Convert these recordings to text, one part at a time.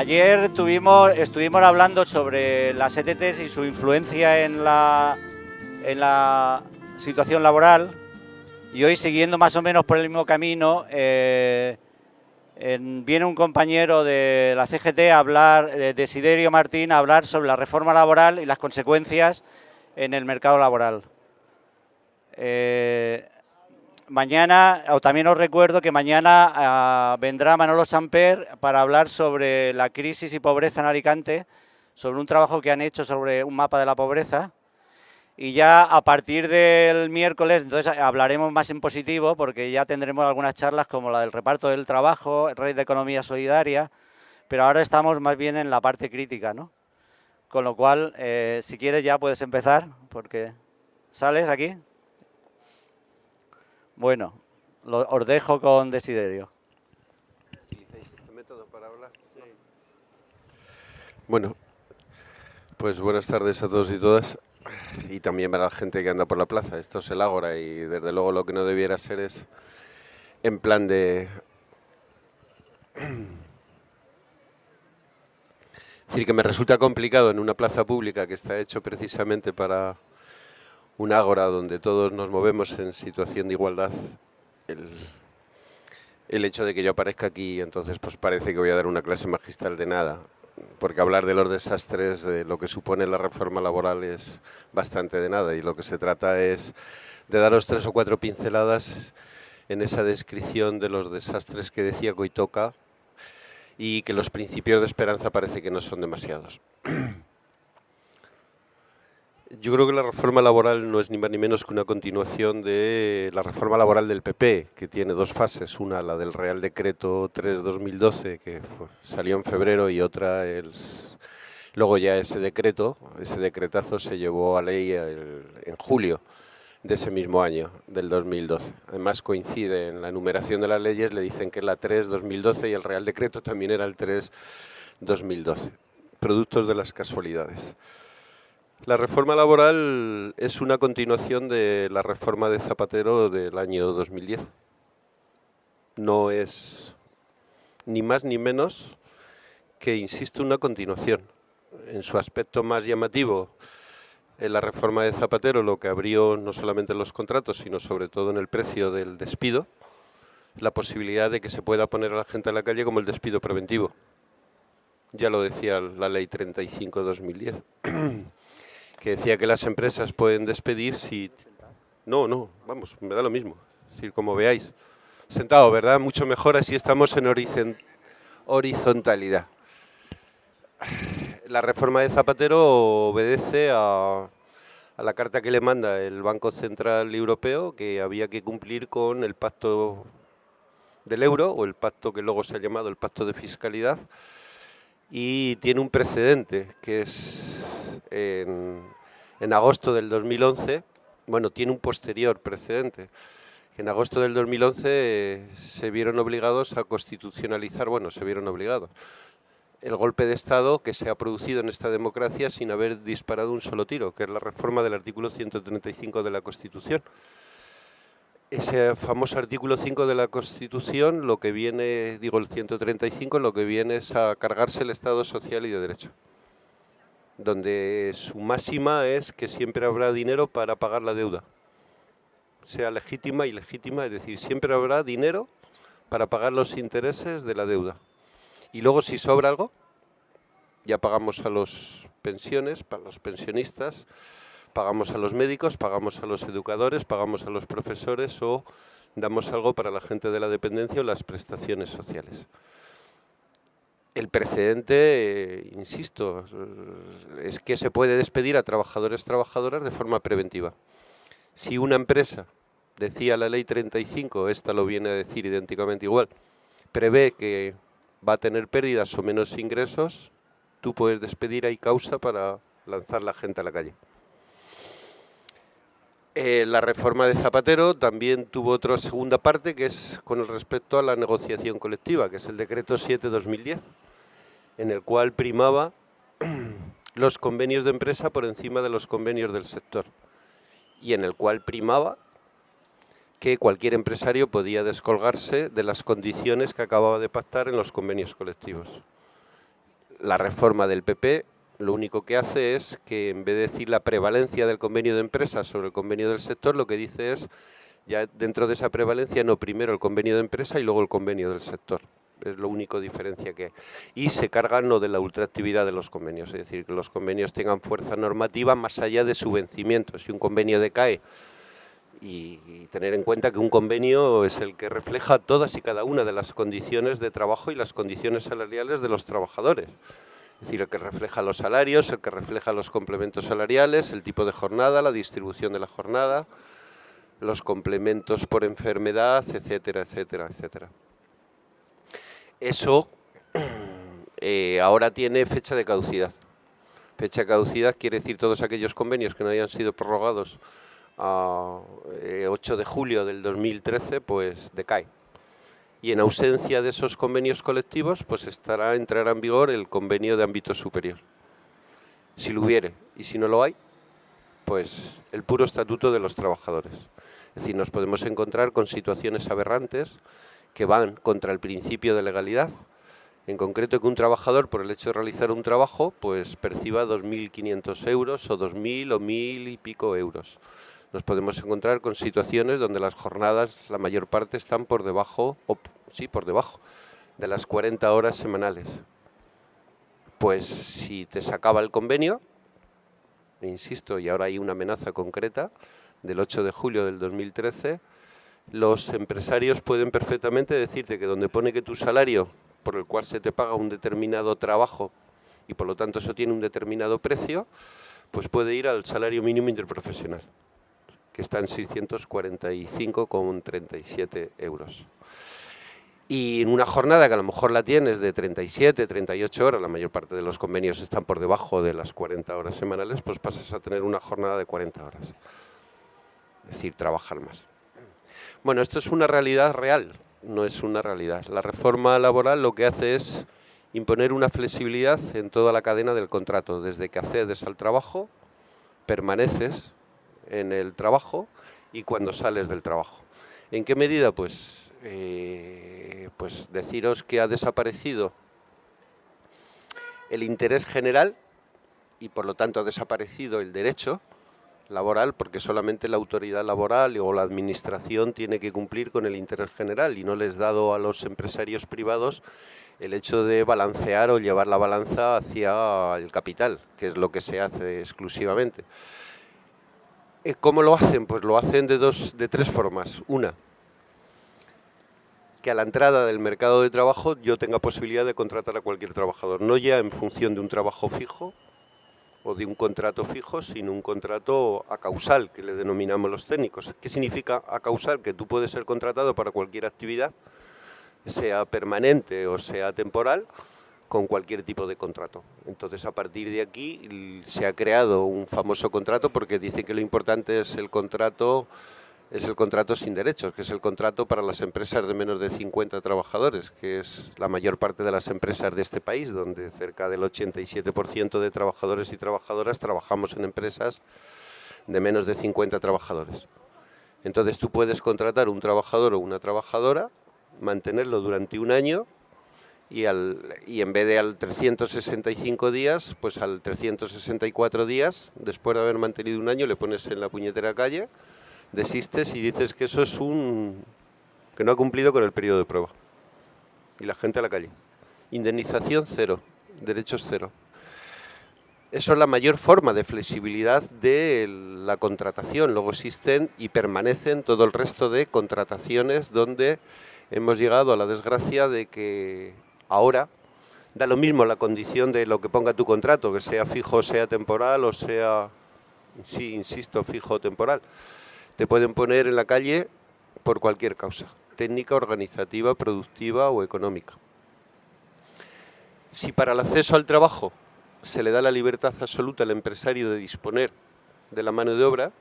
Ayer estuvimos hablando sobre las ETTs y su influencia en la situación laboral, y hoy, siguiendo más o menos por el mismo camino, viene un compañero de la CGT a hablar, Desiderio Martín, a hablar sobre la reforma laboral y las consecuencias en el mercado laboral. Mañana, o también os recuerdo que mañana vendrá Manolo Samper para hablar sobre la crisis y pobreza en Alicante, sobre un trabajo que han hecho sobre un mapa de la pobreza. Y ya a partir del miércoles, entonces hablaremos más en positivo, porque ya tendremos algunas charlas como la del reparto del trabajo, red de economía solidaria, pero ahora estamos más bien en la parte crítica, ¿no? Con lo cual, si quieres ya puedes empezar, porque ¿sales aquí? Bueno, os dejo con Desiderio. ¿Utilizáis este método para hablar? Sí. Bueno, pues buenas tardes a todos y todas, y también para la gente que anda por la plaza. Esto es el Ágora y desde luego lo que no debiera ser es en plan de... Es decir, que me resulta complicado en una plaza pública que está hecho precisamente para un ágora donde todos nos movemos en situación de igualdad, el hecho de que yo aparezca aquí, entonces pues parece que voy a dar una clase magistral de nada, porque hablar de los desastres, de lo que supone la reforma laboral, es bastante de nada, y lo que se trata es de daros 3 o 4 pinceladas en esa descripción de los desastres que decía Koitoka, y que los principios de esperanza parece que no son demasiados. Yo creo que la reforma laboral no es ni más ni menos que una continuación de la reforma laboral del PP, que tiene 2 fases, una la del Real Decreto 3/2012, que salió en febrero, y otra luego ya ese decretazo se llevó a ley en julio de ese mismo año, del 2012. Además coincide en la enumeración de las leyes, le dicen que es la 3/2012 y el Real Decreto también era el 3/2012, productos de las casualidades. La reforma laboral es una continuación de la reforma de Zapatero del año 2010. No es ni más ni menos que, insisto, una continuación. En su aspecto más llamativo, en la reforma de Zapatero lo que abrió no solamente en los contratos, sino sobre todo en el precio del despido, la posibilidad de que se pueda poner a la gente a la calle como el despido preventivo. Ya lo decía la Ley 35/2010. Que decía que las empresas pueden despedir si... No, vamos, me da lo mismo. Es decir, como veáis. Sentado, ¿verdad? Mucho mejor, así estamos en horizontalidad. La reforma de Zapatero obedece a la carta que le manda el Banco Central Europeo, que había que cumplir con el pacto del euro, o el pacto que luego se ha llamado el pacto de fiscalidad, y tiene un precedente, que es en agosto del 2011, bueno, tiene un posterior precedente. En agosto del 2011 se vieron obligados a constitucionalizar, el golpe de Estado que se ha producido en esta democracia sin haber disparado un solo tiro, que es la reforma del artículo 135 de la Constitución. Ese famoso artículo 5 de la Constitución, lo que viene, digo el 135, lo que viene es a cargarse el Estado social y de derecho, donde su máxima es que siempre habrá dinero para pagar la deuda, sea legítima y ilegítima, es decir, siempre habrá dinero para pagar los intereses de la deuda. Y luego, si sobra algo, ya pagamos a los pensiones, para los pensionistas, pagamos a los médicos, pagamos a los educadores, pagamos a los profesores, o damos algo para la gente de la dependencia o las prestaciones sociales. El precedente, insisto, es que se puede despedir a trabajadores, trabajadoras de forma preventiva. Si una empresa, decía la ley 35, esta lo viene a decir idénticamente igual, prevé que va a tener pérdidas o menos ingresos, tú puedes despedir, hay causa para lanzar la gente a la calle. La reforma de Zapatero también tuvo otra segunda parte, que es con respecto a la negociación colectiva, que es el decreto 7/2010, en el cual primaba los convenios de empresa por encima de los convenios del sector, y en el cual primaba que cualquier empresario podía descolgarse de las condiciones que acababa de pactar en los convenios colectivos. la reforma del PP lo único que hace es que, en vez de decir la prevalencia del convenio de empresa sobre el convenio del sector, lo que dice es, ya dentro de esa prevalencia, no primero el convenio de empresa y luego el convenio del sector. Es lo único diferencia que hay. Y se cargan lo de la ultraactividad de los convenios, es decir, que los convenios tengan fuerza normativa más allá de su vencimiento. Si un convenio decae, y tener en cuenta que un convenio es el que refleja todas y cada una de las condiciones de trabajo y las condiciones salariales de los trabajadores. Es decir, el que refleja los salarios, el que refleja los complementos salariales, el tipo de jornada, la distribución de la jornada, los complementos por enfermedad, etcétera, etcétera, etcétera. Eso ahora tiene fecha de caducidad. Fecha de caducidad quiere decir todos aquellos convenios que no hayan sido prorrogados a 8 de julio del 2013, pues decae. Y en ausencia de esos convenios colectivos, pues entrará en vigor el convenio de ámbito superior. Si lo hubiere, y si no lo hay, pues el puro estatuto de los trabajadores. Es decir, nos podemos encontrar con situaciones aberrantes que van contra el principio de legalidad, en concreto que un trabajador, por el hecho de realizar un trabajo, pues perciba 2.500 euros o 2.000 o 1.000 y pico euros. Nos podemos encontrar con situaciones donde las jornadas, la mayor parte, están por debajo de las 40 horas semanales. Pues si te sacaba el convenio, insisto, y ahora hay una amenaza concreta, del 8 de julio del 2013, los empresarios pueden perfectamente decirte que donde pone que tu salario, por el cual se te paga un determinado trabajo, y por lo tanto eso tiene un determinado precio, pues puede ir al salario mínimo interprofesional, que está en 645,37 euros. Y en una jornada que a lo mejor la tienes de 37, 38 horas, la mayor parte de los convenios están por debajo de las 40 horas semanales, pues pasas a tener una jornada de 40 horas. Es decir, trabajar más. Bueno, esto es una realidad real, no es una realidad. La reforma laboral lo que hace es imponer una flexibilidad en toda la cadena del contrato, desde que accedes al trabajo, permaneces en el trabajo y cuando sales del trabajo. ¿En qué medida? Pues deciros que ha desaparecido el interés general y por lo tanto ha desaparecido el derecho laboral, porque solamente la autoridad laboral o la administración tiene que cumplir con el interés general y no les dado a los empresarios privados el hecho de balancear o llevar la balanza hacia el capital, que es lo que se hace exclusivamente. ¿Cómo lo hacen? Pues lo hacen de tres formas. Una, que a la entrada del mercado de trabajo yo tenga posibilidad de contratar a cualquier trabajador, no ya en función de un trabajo fijo o de un contrato fijo, sino un contrato acausal, que le denominamos los técnicos. ¿Qué significa acausal? Que tú puedes ser contratado para cualquier actividad, sea permanente o sea temporal, con cualquier tipo de contrato. Entonces, a partir de aquí se ha creado un famoso contrato, porque dicen que lo importante es el contrato sin derechos, que es el contrato para las empresas de menos de 50 trabajadores, que es la mayor parte de las empresas de este país, donde cerca del 87% de trabajadores y trabajadoras trabajamos en empresas de menos de 50 trabajadores. Entonces, tú puedes contratar un trabajador o una trabajadora, mantenerlo durante un año, y en vez de al 365 días, pues al 364 días, después de haber mantenido un año, le pones en la puñetera calle, desistes y dices que eso es que no ha cumplido con el periodo de prueba. Y la gente a la calle. Indemnización cero, derechos cero. Eso es la mayor forma de flexibilidad de la contratación. Luego existen y permanecen todo el resto de contrataciones donde hemos llegado a la desgracia de que ahora da lo mismo la condición de lo que ponga tu contrato, que sea fijo, sea temporal o sea, sí, insisto, fijo o temporal. Te pueden poner en la calle por cualquier causa, técnica, organizativa, productiva o económica. Si para el acceso al trabajo se le da la libertad absoluta al empresario de disponer de la mano de obra,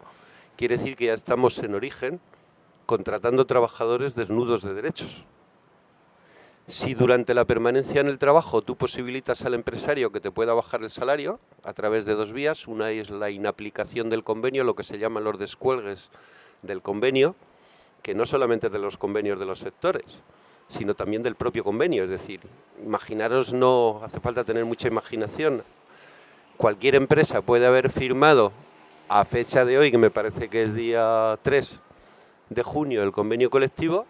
quiere decir que ya estamos en origen contratando trabajadores desnudos de derechos. Si durante la permanencia en el trabajo tú posibilitas al empresario que te pueda bajar el salario a través de dos vías, una es la inaplicación del convenio, lo que se llaman los descuelgues del convenio, que no solamente de los convenios de los sectores, sino también del propio convenio. Es decir, imaginaros, no hace falta tener mucha imaginación. Cualquier empresa puede haber firmado a fecha de hoy, que me parece que es día 3 de junio, el convenio colectivo,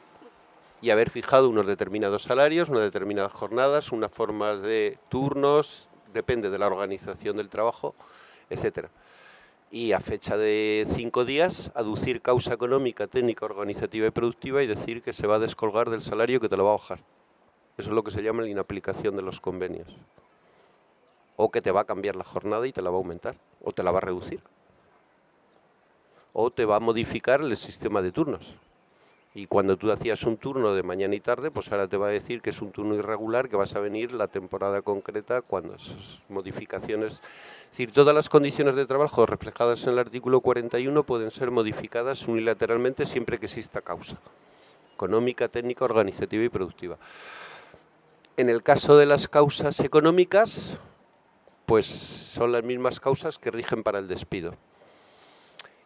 y haber fijado unos determinados salarios, unas determinadas jornadas, unas formas de turnos, depende de la organización del trabajo, etcétera. Y a fecha de 5 días, aducir causa económica, técnica, organizativa y productiva y decir que se va a descolgar del salario que te lo va a bajar. Eso es lo que se llama la inaplicación de los convenios. O que te va a cambiar la jornada y te la va a aumentar, o te la va a reducir. O te va a modificar el sistema de turnos. Y cuando tú hacías un turno de mañana y tarde, pues ahora te va a decir que es un turno irregular, que vas a venir la temporada concreta cuando esas modificaciones... Es decir, todas las condiciones de trabajo reflejadas en el artículo 41 pueden ser modificadas unilateralmente siempre que exista causa económica, técnica, organizativa y productiva. En el caso de las causas económicas, pues son las mismas causas que rigen para el despido.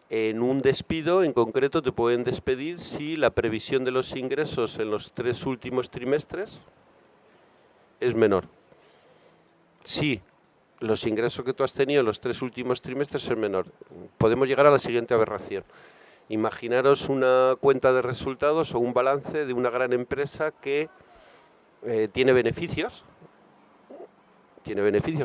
En un despido, en concreto, te pueden despedir si la previsión de los ingresos en los 3 últimos trimestres es menor. Si los ingresos que tú has tenido en los 3 últimos trimestres es menor, podemos llegar a la siguiente aberración. Imaginaros una cuenta de resultados o un balance de una gran empresa que tiene beneficios,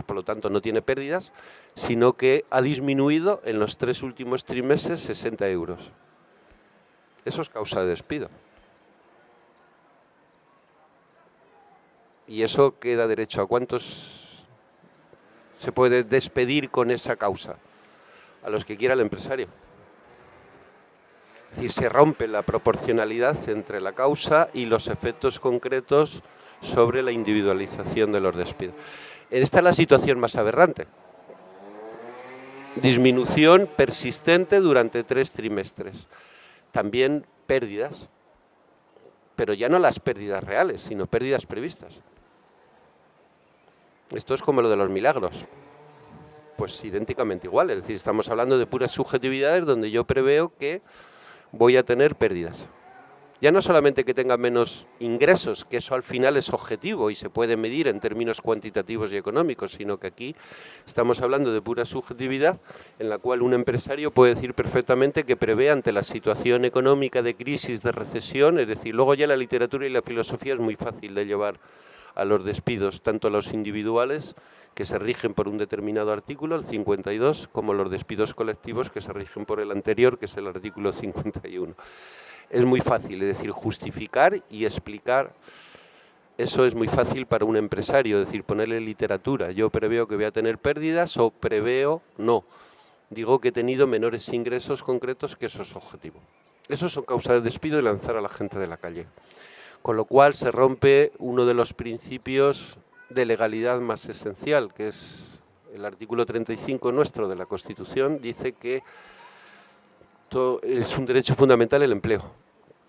por lo tanto no tiene pérdidas, sino que ha disminuido en los 3 últimos trimestres 60 euros. Eso es causa de despido. ¿Y eso qué da derecho? ¿A cuántos se puede despedir con esa causa? A los que quiera el empresario. Es decir, se rompe la proporcionalidad entre la causa y los efectos concretos sobre la individualización de los despidos. Esta es la situación más aberrante. Disminución persistente durante 3 trimestres. También pérdidas, pero ya no las pérdidas reales, sino pérdidas previstas. Esto es como lo de los milagros. Pues idénticamente igual, es decir, estamos hablando de puras subjetividades donde yo preveo que voy a tener pérdidas. Ya no solamente que tenga menos ingresos, que eso al final es objetivo y se puede medir en términos cuantitativos y económicos, sino que aquí estamos hablando de pura subjetividad en la cual un empresario puede decir perfectamente que prevé ante la situación económica de crisis, de recesión, es decir, luego ya la literatura y la filosofía es muy fácil de llevar a los despidos, tanto a los individuales que se rigen por un determinado artículo, el 52, como los despidos colectivos que se rigen por el anterior, que es el artículo 51. Es muy fácil, es decir, justificar y explicar, eso es muy fácil para un empresario, es decir, ponerle literatura. Yo preveo que voy a tener pérdidas o preveo no. Digo que he tenido menores ingresos concretos, que eso es objetivo. Eso son causas de despido y lanzar a la gente de la calle. Con lo cual se rompe uno de los principios de legalidad más esencial, que es el artículo 35 nuestro de la Constitución, dice que es un derecho fundamental el empleo.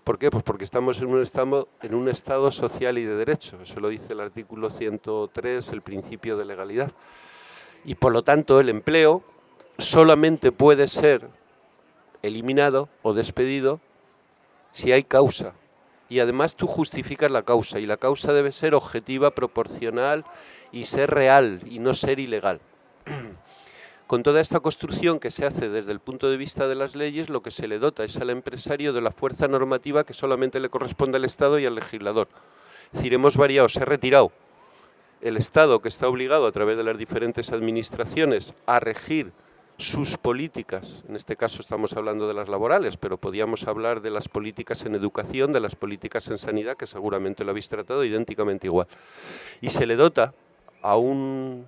¿Por qué? Pues porque estamos en un estado social y de derecho. Eso lo dice el artículo 103, el principio de legalidad. Y por lo tanto el empleo solamente puede ser eliminado o despedido si hay causa. Y además tú justificas la causa, y la causa debe ser objetiva, proporcional y ser real y no ser ilegal. Con toda esta construcción que se hace desde el punto de vista de las leyes, lo que se le dota es al empresario de la fuerza normativa que solamente le corresponde al Estado y al legislador. Es decir, hemos variado, se ha retirado el Estado, que está obligado a través de las diferentes administraciones a regir sus políticas, en este caso estamos hablando de las laborales, pero podíamos hablar de las políticas en educación, de las políticas en sanidad, que seguramente lo habéis tratado idénticamente igual. Y se le dota a un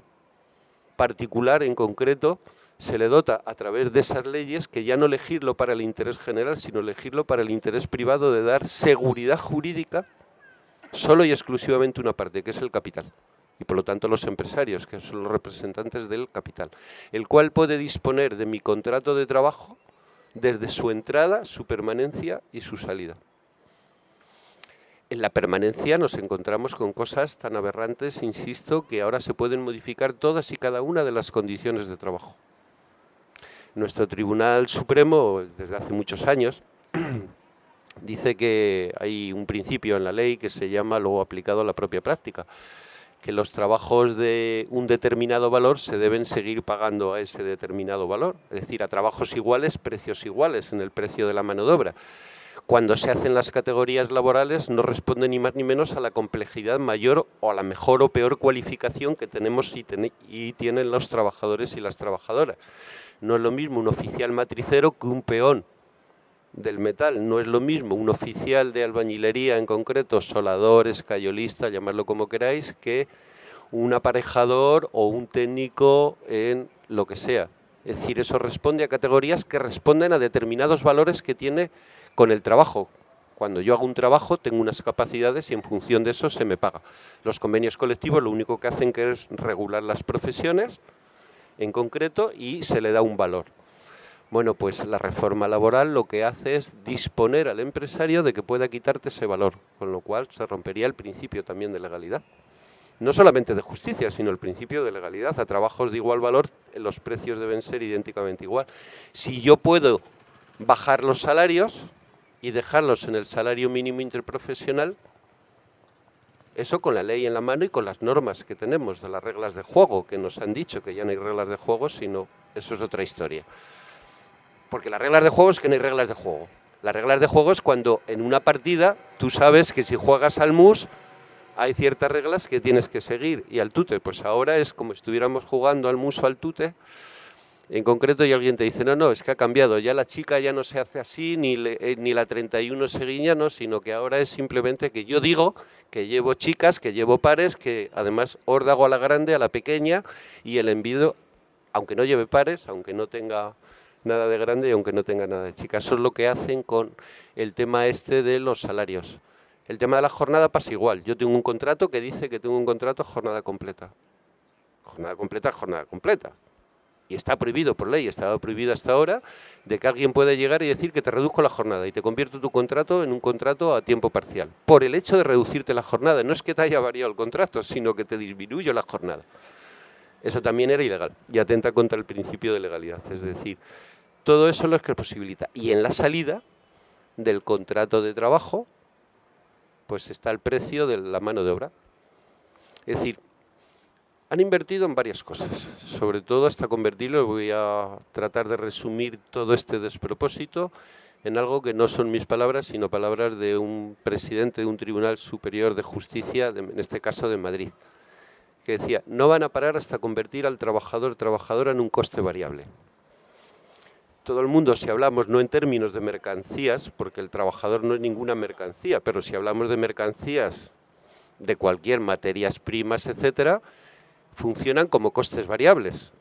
particular en concreto, se le dota a través de esas leyes que ya no elegirlo para el interés general, sino elegirlo para el interés privado de dar seguridad jurídica solo y exclusivamente una parte, que es el capital. Y por lo tanto los empresarios, que son los representantes del capital, el cual puede disponer de mi contrato de trabajo desde su entrada, su permanencia y su salida. En la permanencia nos encontramos con cosas tan aberrantes, insisto, que ahora se pueden modificar todas y cada una de las condiciones de trabajo. Nuestro Tribunal Supremo, desde hace muchos años, dice que hay un principio en la ley que se llama, luego aplicado a la propia práctica, que los trabajos de un determinado valor se deben seguir pagando a ese determinado valor, es decir, a trabajos iguales, precios iguales en el precio de la mano de obra. Cuando se hacen las categorías laborales no responde ni más ni menos a la complejidad mayor o a la mejor o peor cualificación que tenemos y tienen los trabajadores y las trabajadoras. No es lo mismo un oficial matricero que un peón del metal, no es lo mismo un oficial de albañilería en concreto, solador, escayolista, llamadlo como queráis, que un aparejador o un técnico en lo que sea. Es decir, eso responde a categorías que responden a determinados valores que tiene con el trabajo. Cuando yo hago un trabajo tengo unas capacidades y en función de eso se me paga. Los convenios colectivos lo único que hacen que es regular las profesiones en concreto y se le da un valor. Bueno, pues la reforma laboral lo que hace es disponer al empresario de que pueda quitarte ese valor, con lo cual se rompería el principio también de legalidad. No solamente de justicia, sino el principio de legalidad. A trabajos de igual valor los precios deben ser idénticamente igual. Si yo puedo bajar los salarios y dejarlos en el salario mínimo interprofesional, eso con la ley en la mano y con las normas que tenemos de las reglas de juego, que nos han dicho que ya no hay reglas de juego, sino eso es otra historia. Porque las reglas de juego es que no hay reglas de juego. Las reglas de juego es cuando en una partida tú sabes que si juegas al mus hay ciertas reglas que tienes que seguir. Y al tute, pues ahora es como si estuviéramos jugando al mus o al tute en concreto y alguien te dice, no, es que ha cambiado, ya la chica ya no se hace así, ni la 31 seguiña, no, sino que ahora es simplemente que yo digo que llevo chicas, que llevo pares, que además órdago a la grande, a la pequeña, y el envido, aunque no lleve pares, aunque no tenga nada de grande y aunque no tenga nada de chica. Eso es lo que hacen con el tema este de los salarios. El tema de la jornada pasa igual. Yo tengo un contrato que dice que tengo un contrato jornada completa. Jornada completa es jornada completa. Y está prohibido por ley, estaba prohibido hasta ahora, de que alguien pueda llegar y decir que te reduzco la jornada y te convierto tu contrato en un contrato a tiempo parcial. Por el hecho de reducirte la jornada. No es que te haya variado el contrato, sino que te disminuyo la jornada. Eso también era ilegal y atenta contra el principio de legalidad. Es decir, todo eso es lo que posibilita. Y en la salida del contrato de trabajo, pues está el precio de la mano de obra. Es decir, han invertido en varias cosas, sobre todo hasta convertirlo, voy a tratar de resumir todo este despropósito en algo que no son mis palabras, sino palabras de un presidente de un Tribunal Superior de Justicia, en este caso de Madrid, que decía, no van a parar hasta convertir al trabajadora en un coste variable. Todo el mundo, si hablamos no en términos de mercancías, porque el trabajador no es ninguna mercancía, pero si hablamos de mercancías de cualquier materias primas, etcétera, funcionan como costes variables.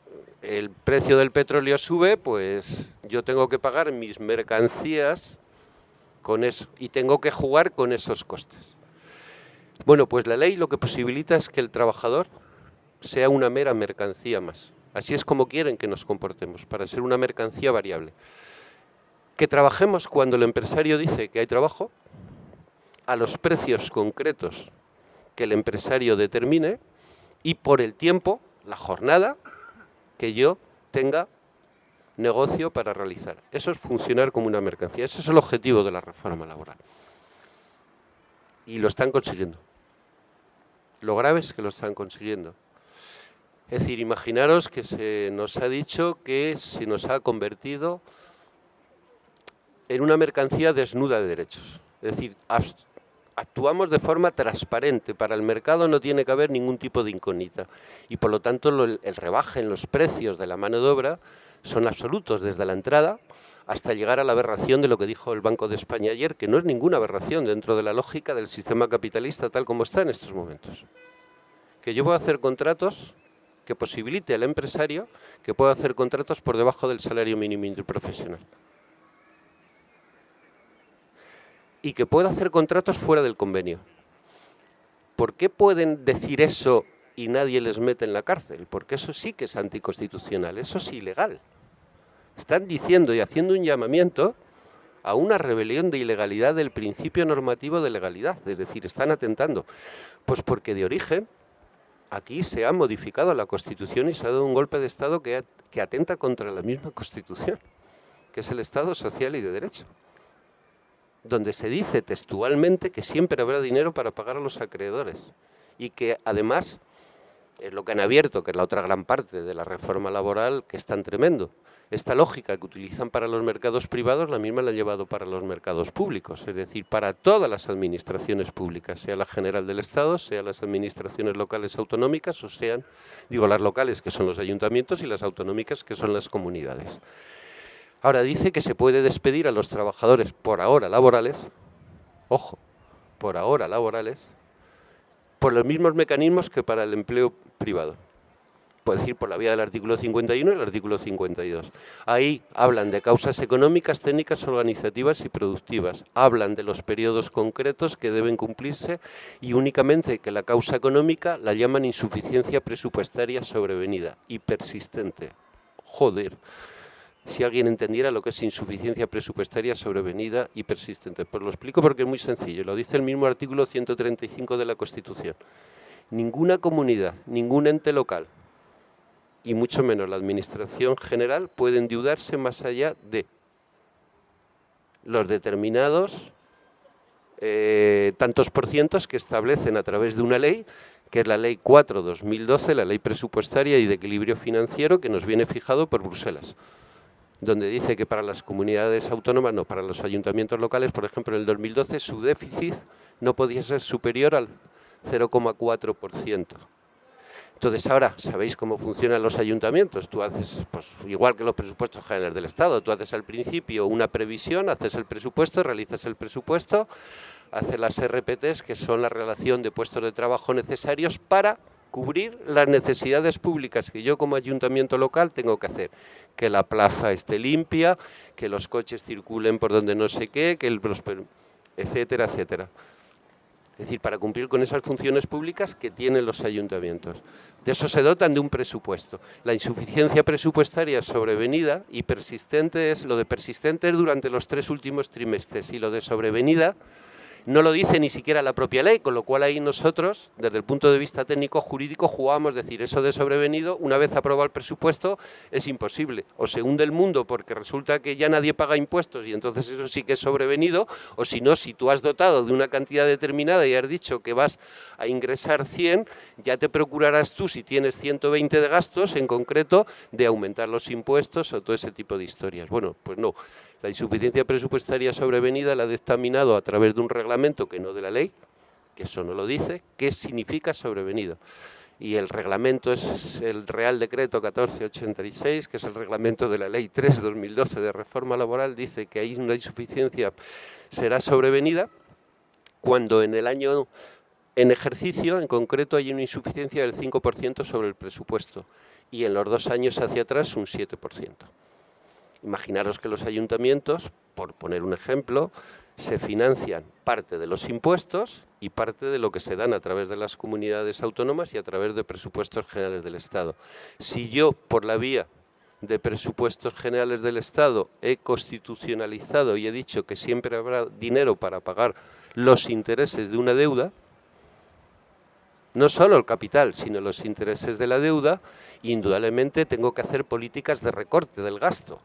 El precio del petróleo sube, pues yo tengo que pagar mis mercancías con eso y tengo que jugar con esos costes. Bueno, pues la ley lo que posibilita es que el trabajador sea una mera mercancía más. Así es como quieren que nos comportemos, para ser una mercancía variable. Que trabajemos cuando el empresario dice que hay trabajo, a los precios concretos que el empresario determine, y por el tiempo, la jornada, que yo tenga negocio para realizar. Eso es funcionar como una mercancía. Ese es el objetivo de la reforma laboral. Y lo están consiguiendo. Lo grave es que lo están consiguiendo. Es decir, imaginaros que se nos ha dicho que se nos ha convertido en una mercancía desnuda de derechos. Es decir, actuamos de forma transparente. Para el mercado no tiene que haber ningún tipo de incógnita. Y por lo tanto el rebaje en los precios de la mano de obra son absolutos desde la entrada hasta llegar a la aberración de lo que dijo el Banco de España ayer, que no es ninguna aberración dentro de la lógica del sistema capitalista tal como está en estos momentos. Que yo puedo hacer contratos que posibilite al empresario que pueda hacer contratos por debajo del salario mínimo interprofesional. Y que pueda hacer contratos fuera del convenio. ¿Por qué pueden decir eso y nadie les mete en la cárcel? Porque eso sí que es anticonstitucional, eso es ilegal. Están diciendo y haciendo un llamamiento a una rebelión de ilegalidad del principio normativo de legalidad, es decir, están atentando. Pues porque de origen aquí se ha modificado la Constitución y se ha dado un golpe de Estado que atenta contra la misma Constitución, que es el Estado social y de derecho. donde se dice textualmente que siempre habrá dinero para pagar a los acreedores y que además es lo que han abierto, que es la otra gran parte de la reforma laboral, que es tan tremendo. Esta lógica que utilizan para los mercados privados, la misma la han llevado para los mercados públicos, es decir, para todas las administraciones públicas, sea la general del Estado, sea las administraciones locales autonómicas, o sean, digo, las locales, que son los ayuntamientos, y las autonómicas, que son las comunidades. Ahora dice que se puede despedir a los trabajadores por ahora laborales, ojo, por ahora laborales, por los mismos mecanismos que para el empleo privado. Puede decir por la vía del artículo 51 y el artículo 52. Ahí hablan de causas económicas, técnicas, organizativas y productivas. Hablan de los periodos concretos que deben cumplirse y únicamente que la causa económica la llaman insuficiencia presupuestaria sobrevenida y persistente. Joder, si alguien entendiera lo que es insuficiencia presupuestaria sobrevenida y persistente. Pues lo explico porque es muy sencillo. Lo dice el mismo artículo 135 de la Constitución. Ninguna comunidad, ningún ente local, y mucho menos la Administración General, puede endeudarse más allá de los determinados tantos por cientos que establecen a través de una ley, que es la Ley 4/2012, la Ley Presupuestaria y de Equilibrio Financiero, que nos viene fijado por Bruselas, donde dice que para las comunidades autónomas, no, para los ayuntamientos locales, por ejemplo, en el 2012, su déficit no podía ser superior al 0,4%. Entonces ahora, ¿sabéis cómo funcionan los ayuntamientos? Tú haces, pues igual que los presupuestos generales del Estado, tú haces al principio una previsión, haces el presupuesto, realizas el presupuesto, haces las RPTs, que son la relación de puestos de trabajo necesarios para cubrir las necesidades públicas que yo como ayuntamiento local tengo que hacer. Que la plaza esté limpia, que los coches circulen por donde no sé qué, que etcétera, etcétera. Es decir, para cumplir con esas funciones públicas que tienen los ayuntamientos. De eso se dotan de un presupuesto. La insuficiencia presupuestaria sobrevenida y persistente es, lo de persistente es durante los 3 últimos trimestres, y lo de sobrevenida no lo dice ni siquiera la propia ley, con lo cual ahí nosotros, desde el punto de vista técnico-jurídico, jugamos, decir, eso de sobrevenido, una vez aprobado el presupuesto, es imposible. O se hunde el mundo porque resulta que ya nadie paga impuestos y entonces eso sí que es sobrevenido, o si no, si tú has dotado de una cantidad determinada y has dicho que vas a ingresar 100, ya te procurarás tú, si tienes 120 de gastos, en concreto, de aumentar los impuestos o todo ese tipo de historias. Bueno, pues no. La insuficiencia presupuestaria sobrevenida la ha dictaminado a través de un reglamento que no de la ley, que eso no lo dice, qué significa sobrevenido. Y el reglamento es el Real Decreto 1486, que es el reglamento de la Ley 3/2012 de reforma laboral, dice que hay una insuficiencia, será sobrevenida cuando en el año en ejercicio, en concreto, hay una insuficiencia del 5% sobre el presupuesto y en los 2 años hacia atrás un 7%. Imaginaros que los ayuntamientos, por poner un ejemplo, se financian parte de los impuestos y parte de lo que se dan a través de las comunidades autónomas y a través de presupuestos generales del Estado. Si yo, por la vía de presupuestos generales del Estado, he constitucionalizado y he dicho que siempre habrá dinero para pagar los intereses de una deuda, no solo el capital, sino los intereses de la deuda, indudablemente tengo que hacer políticas de recorte del gasto,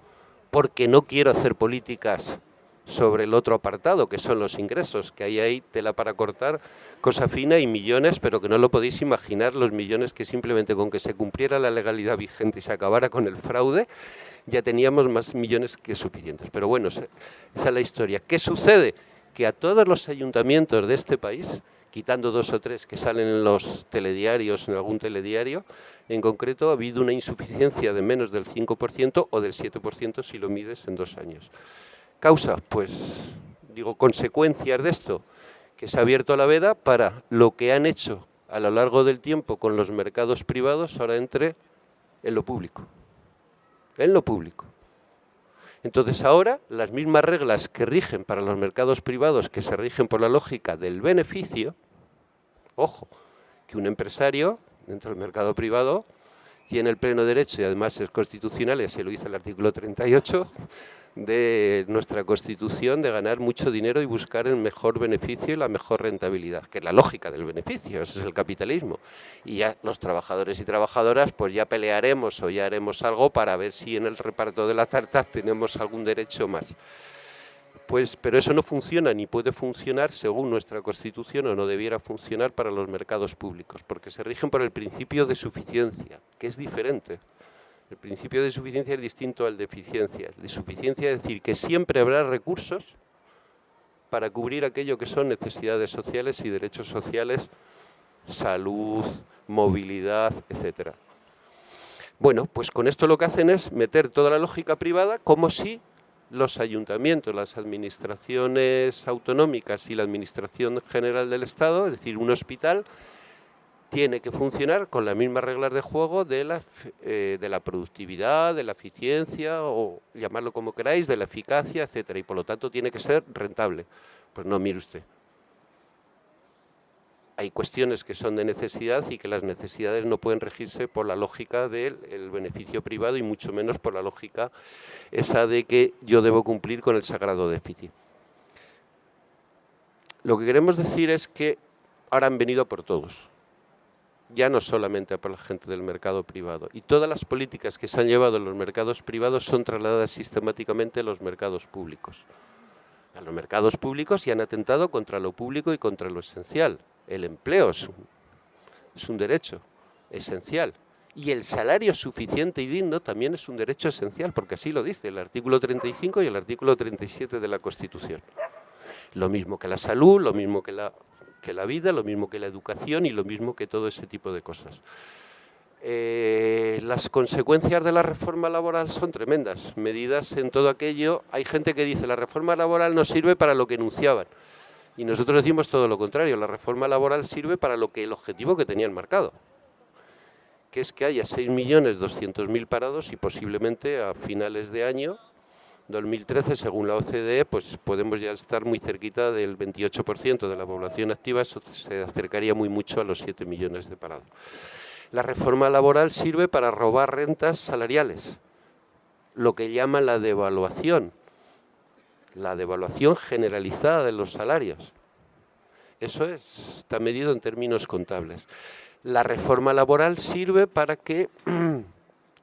porque no quiero hacer políticas sobre el otro apartado, que son los ingresos, que hay ahí tela para cortar, cosa fina y millones, pero que no lo podéis imaginar, los millones que simplemente con que se cumpliera la legalidad vigente y se acabara con el fraude, ya teníamos más millones que suficientes. Pero bueno, esa es la historia. ¿Qué sucede? Que a todos los ayuntamientos de este país, quitando 2 o 3 que salen en los telediarios, en algún telediario, en concreto ha habido una insuficiencia de menos del 5% o del 7% si lo mides en 2 años. ¿Causa? Pues, digo, consecuencias de esto, que se ha abierto la veda para lo que han hecho a lo largo del tiempo con los mercados privados, ahora entre en lo público. En lo público. Entonces ahora las mismas reglas que rigen para los mercados privados, que se rigen por la lógica del beneficio, ojo, que un empresario dentro del mercado privado tiene el pleno derecho, y además es constitucional, y se lo dice el artículo 38 de nuestra Constitución, de ganar mucho dinero y buscar el mejor beneficio y la mejor rentabilidad, que es la lógica del beneficio, eso es el capitalismo. Y ya los trabajadores y trabajadoras pues ya pelearemos o ya haremos algo para ver si en el reparto de la tarta tenemos algún derecho más. Pues, pero eso no funciona ni puede funcionar según nuestra Constitución, o no debiera funcionar para los mercados públicos, porque se rigen por el principio de suficiencia, que es diferente. El principio de suficiencia es distinto al de eficiencia. El de suficiencia es decir que siempre habrá recursos para cubrir aquello que son necesidades sociales y derechos sociales, salud, movilidad, etcétera. Bueno, pues con esto lo que hacen es meter toda la lógica privada como si los ayuntamientos, las administraciones autonómicas y la administración general del Estado, es decir, un hospital, tiene que funcionar con las mismas reglas de juego de la productividad, de la eficiencia, o llamarlo como queráis, de la eficacia, etcétera, y por lo tanto tiene que ser rentable. Pues no, mire usted. Hay cuestiones que son de necesidad y que las necesidades no pueden regirse por la lógica del beneficio privado y mucho menos por la lógica esa de que yo debo cumplir con el sagrado déficit. Lo que queremos decir es que ahora han venido por todos, ya no solamente por la gente del mercado privado. Y todas las políticas que se han llevado en los mercados privados son trasladadas sistemáticamente a los mercados públicos. A los mercados públicos y han atentado contra lo público y contra lo esencial. El empleo es un derecho esencial. Y el salario suficiente y digno también es un derecho esencial, porque así lo dice el artículo 35 y el artículo 37 de la Constitución. Lo mismo que la salud, lo mismo que la vida, lo mismo que la educación y lo mismo que todo ese tipo de cosas. Las consecuencias de la reforma laboral son tremendas. Medidas en todo aquello. Hay gente que dice la reforma laboral no sirve para lo que enunciaban. Y nosotros decimos todo lo contrario. La reforma laboral sirve para el objetivo que tenían marcado, que es que haya 6.200.000 parados y posiblemente a finales de año 2013, según la OCDE, pues podemos ya estar muy cerquita del 28% de la población activa. Eso se acercaría muy mucho a los 7 millones de parados. La reforma laboral sirve para robar rentas salariales, lo que llaman la devaluación generalizada de los salarios. Eso está medido en términos contables. La reforma laboral sirve para que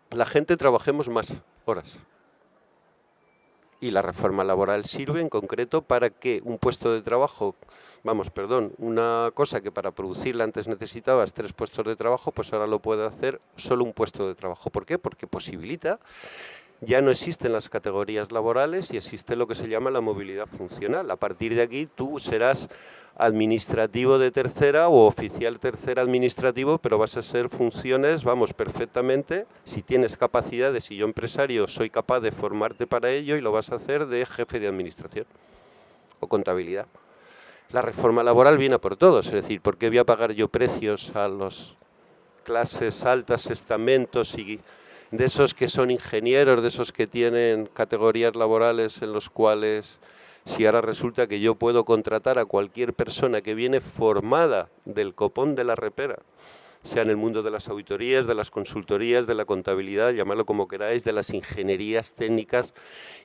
la gente trabajemos más horas. Y la reforma laboral sirve en concreto para que un puesto de trabajo, una cosa que para producirla antes necesitabas 3 puestos de trabajo, pues ahora lo puede hacer solo un puesto de trabajo. ¿Por qué? Porque posibilita, ya no existen las categorías laborales y existe lo que se llama la movilidad funcional. A partir de aquí tú serás administrativo de tercera o oficial tercera administrativo, pero vas a hacer funciones, perfectamente, si tienes capacidades, si yo empresario soy capaz de formarte para ello y lo vas a hacer de jefe de administración o contabilidad. La reforma laboral viene a por todos, es decir, ¿por qué voy a pagar yo precios a las clases altas, estamentos y de esos que son ingenieros, de esos que tienen categorías laborales en los cuales, si ahora resulta que yo puedo contratar a cualquier persona que viene formada del copón de la repera, sea en el mundo de las auditorías, de las consultorías, de la contabilidad, llamadlo como queráis, de las ingenierías técnicas,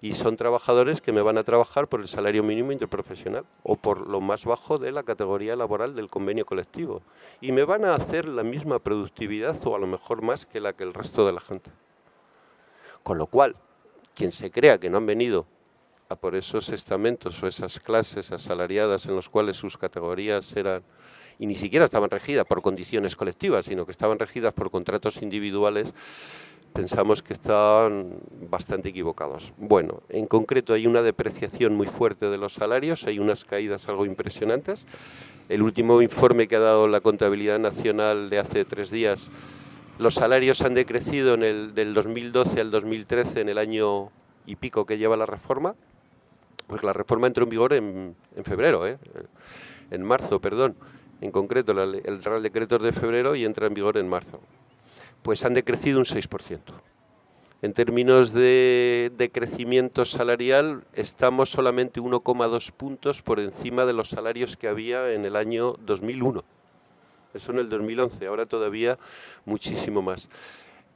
y son trabajadores que me van a trabajar por el salario mínimo interprofesional o por lo más bajo de la categoría laboral del convenio colectivo. Y me van a hacer la misma productividad o a lo mejor más que la que el resto de la gente. Con lo cual, quien se crea que no han venido a por esos estamentos o esas clases asalariadas en los cuales sus categorías eran, y ni siquiera estaban regidas por condiciones colectivas, sino que estaban regidas por contratos individuales, pensamos que estaban bastante equivocados. Bueno, en concreto hay una depreciación muy fuerte de los salarios, hay unas caídas algo impresionantes. El último informe que ha dado la Contabilidad Nacional de hace 3 días, los salarios han decrecido del 2012 al 2013, en el año y pico que lleva la reforma. Pues la reforma entró en vigor en febrero, en marzo, perdón. En concreto, el Real Decreto es de febrero y entra en vigor en marzo. Pues han decrecido un 6%. En términos de crecimiento salarial, estamos solamente 1,2 puntos por encima de los salarios que había en el año 2001. Eso en el 2011, ahora todavía muchísimo más.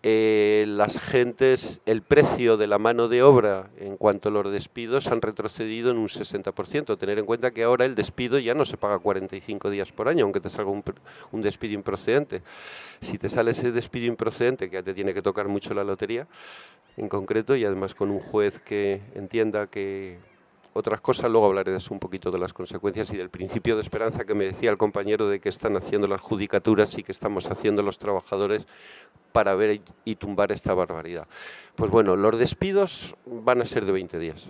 Las gentes, el precio de la mano de obra en cuanto a los despidos han retrocedido en un 60%. Tener en cuenta que ahora el despido ya no se paga 45 días por año, aunque te salga un despido improcedente. Si te sale ese despido improcedente, que ya te tiene que tocar mucho la lotería, en concreto, y además con un juez que entienda que otras cosas, luego hablaré de eso un poquito, de las consecuencias y del principio de esperanza que me decía el compañero de que están haciendo las judicaturas y que estamos haciendo los trabajadores para ver y tumbar esta barbaridad. Pues bueno, los despidos van a ser de 20 días.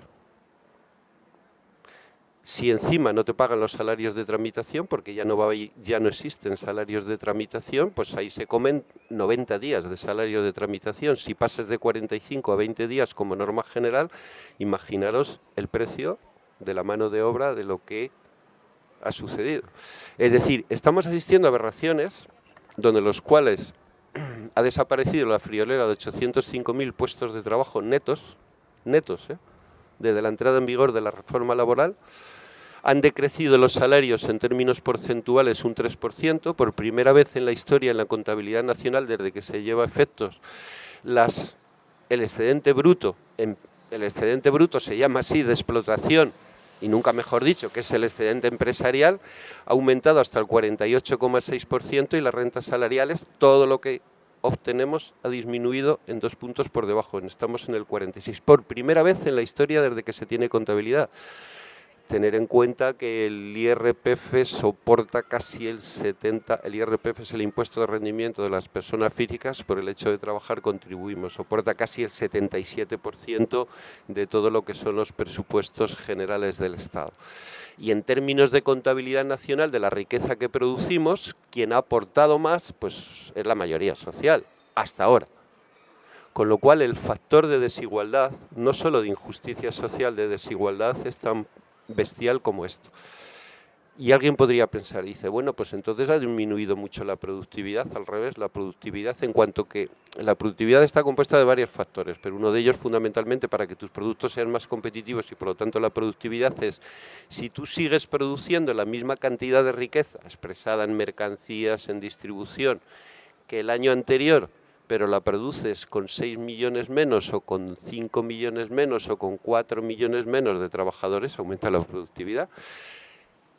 Si encima no te pagan los salarios de tramitación, porque ya no existen salarios de tramitación, pues ahí se comen 90 días de salario de tramitación. Si pasas de 45 a 20 días como norma general, imaginaros el precio de la mano de obra de lo que ha sucedido. Es decir, estamos asistiendo a aberraciones donde los cuales ha desaparecido la friolera de 805.000 puestos de trabajo netos, desde la entrada en vigor de la reforma laboral. Han decrecido los salarios en términos porcentuales un 3%, por primera vez en la historia en la contabilidad nacional desde que se lleva a efectos el excedente bruto. El excedente bruto se llama así de explotación, y nunca mejor dicho, que es el excedente empresarial, ha aumentado hasta el 48,6% y las rentas salariales, todo lo que obtenemos ha disminuido en 2 puntos por debajo, estamos en el 46%, por primera vez en la historia desde que se tiene contabilidad. Tener en cuenta que el IRPF soporta casi el 70%, el IRPF es el impuesto de rendimiento de las personas físicas, por el hecho de trabajar contribuimos, soporta casi el 77% de todo lo que son los presupuestos generales del Estado. Y en términos de contabilidad nacional de la riqueza que producimos, quien ha aportado más pues es la mayoría social, hasta ahora. Con lo cual el factor de desigualdad, no solo de injusticia social, de desigualdad, es tan bestial como esto. Y alguien podría pensar, dice, bueno, pues entonces ha disminuido mucho la productividad. Al revés, la productividad, en cuanto que la productividad está compuesta de varios factores, pero uno de ellos fundamentalmente para que tus productos sean más competitivos y por lo tanto la productividad es, si tú sigues produciendo la misma cantidad de riqueza expresada en mercancías, en distribución, que el año anterior, pero la produces con 6 millones menos o con 5 millones menos o con 4 millones menos de trabajadores, aumenta la productividad.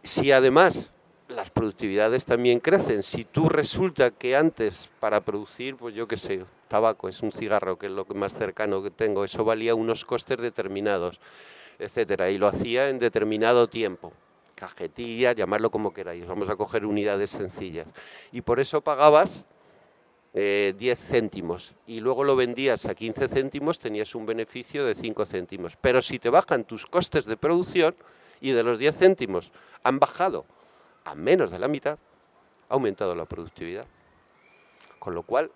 Si además las productividades también crecen, si tú resulta que antes para producir, pues yo qué sé, tabaco, es un cigarro, que es lo más cercano que tengo, eso valía unos costes determinados, etcétera, y lo hacía en determinado tiempo, cajetillas, llamarlo como queráis, vamos a coger unidades sencillas, y por eso pagabas 10 céntimos y luego lo vendías a 15 céntimos, tenías un beneficio de 5 céntimos. Pero si te bajan tus costes de producción y de los 10 céntimos han bajado a menos de la mitad, ha aumentado la productividad. Con lo cual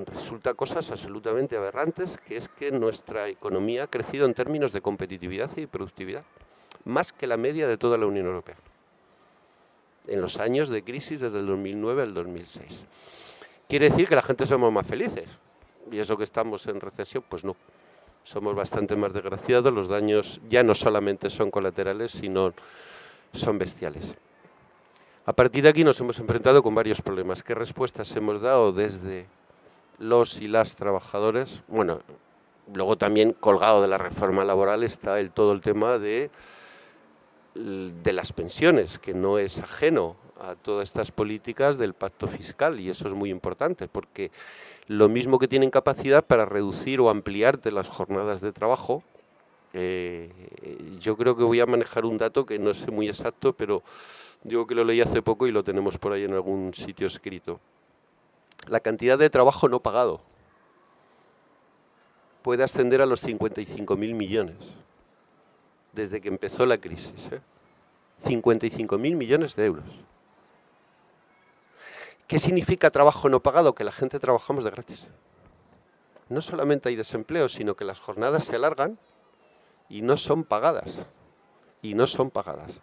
resulta cosas absolutamente aberrantes, que es que nuestra economía ha crecido en términos de competitividad y productividad, más que la media de toda la Unión Europea, en los años de crisis desde el 2009 al 2006. ¿Quiere decir que la gente somos más felices? ¿Y eso que estamos en recesión? Pues no. Somos bastante más desgraciados, los daños ya no solamente son colaterales, sino son bestiales. A partir de aquí nos hemos enfrentado con varios problemas. ¿Qué respuestas hemos dado desde los y las trabajadores? Bueno, luego también colgado de la reforma laboral está todo el tema de las pensiones, que no es ajeno a todas estas políticas del pacto fiscal, y eso es muy importante, porque lo mismo que tienen capacidad para reducir o ampliarte las jornadas de trabajo, yo creo que voy a manejar un dato que no sé muy exacto, pero digo que lo leí hace poco y lo tenemos por ahí en algún sitio escrito. La cantidad de trabajo no pagado puede ascender a los 55.000 millones desde que empezó la crisis. 55.000 millones de euros. ¿Qué significa trabajo no pagado? Que la gente trabajamos de gratis. No solamente hay desempleo, sino que las jornadas se alargan y no son pagadas. Y no son pagadas.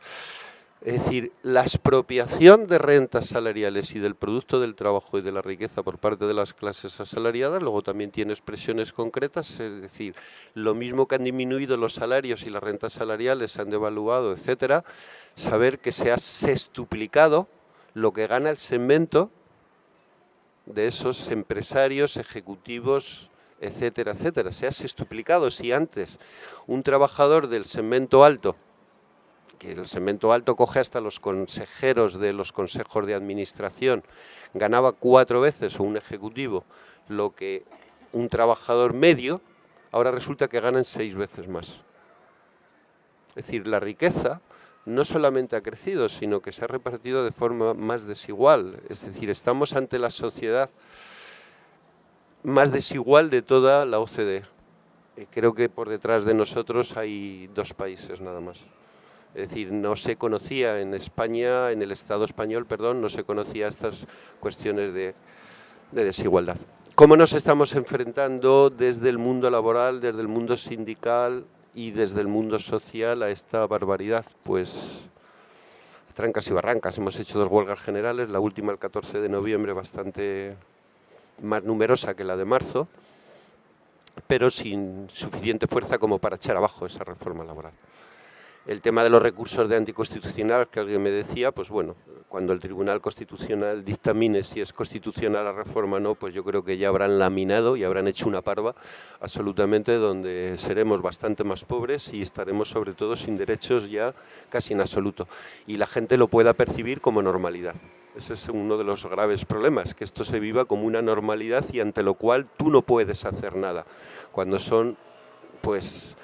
Es decir, la expropiación de rentas salariales y del producto del trabajo y de la riqueza por parte de las clases asalariadas, luego también tiene expresiones concretas, es decir, lo mismo que han disminuido los salarios y las rentas salariales, se han devaluado, etcétera, saber que se ha sextuplicado lo que gana el segmento de esos empresarios, ejecutivos, etcétera, etcétera. Se ha sextuplicado. Si antes un trabajador del segmento alto, que el segmento alto coge hasta los consejeros de los consejos de administración, ganaba 4 veces, o un ejecutivo, lo que un trabajador medio, ahora resulta que ganan 6 veces más. Es decir, la riqueza no solamente ha crecido, sino que se ha repartido de forma más desigual. Es decir, estamos ante la sociedad más desigual de toda la OCDE. Creo que por detrás de nosotros hay 2 países nada más. Es decir, no se conocía en España, en el Estado español, perdón, no se conocía estas cuestiones de desigualdad. ¿Cómo nos estamos enfrentando desde el mundo laboral, desde el mundo sindical y desde el mundo social a esta barbaridad? Pues trancas y barrancas. Hemos hecho 2 huelgas generales, la última el 14 de noviembre, bastante más numerosa que la de marzo, pero sin suficiente fuerza como para echar abajo esa reforma laboral. El tema de los recursos de anticonstitucional, que alguien me decía, pues bueno, cuando el Tribunal Constitucional dictamine si es constitucional la reforma o no, pues yo creo que ya habrán laminado y habrán hecho una parva absolutamente, donde seremos bastante más pobres y estaremos sobre todo sin derechos ya casi en absoluto. Y la gente lo pueda percibir como normalidad. Ese es uno de los graves problemas, que esto se viva como una normalidad y ante lo cual tú no puedes hacer nada. Cuando son, pues...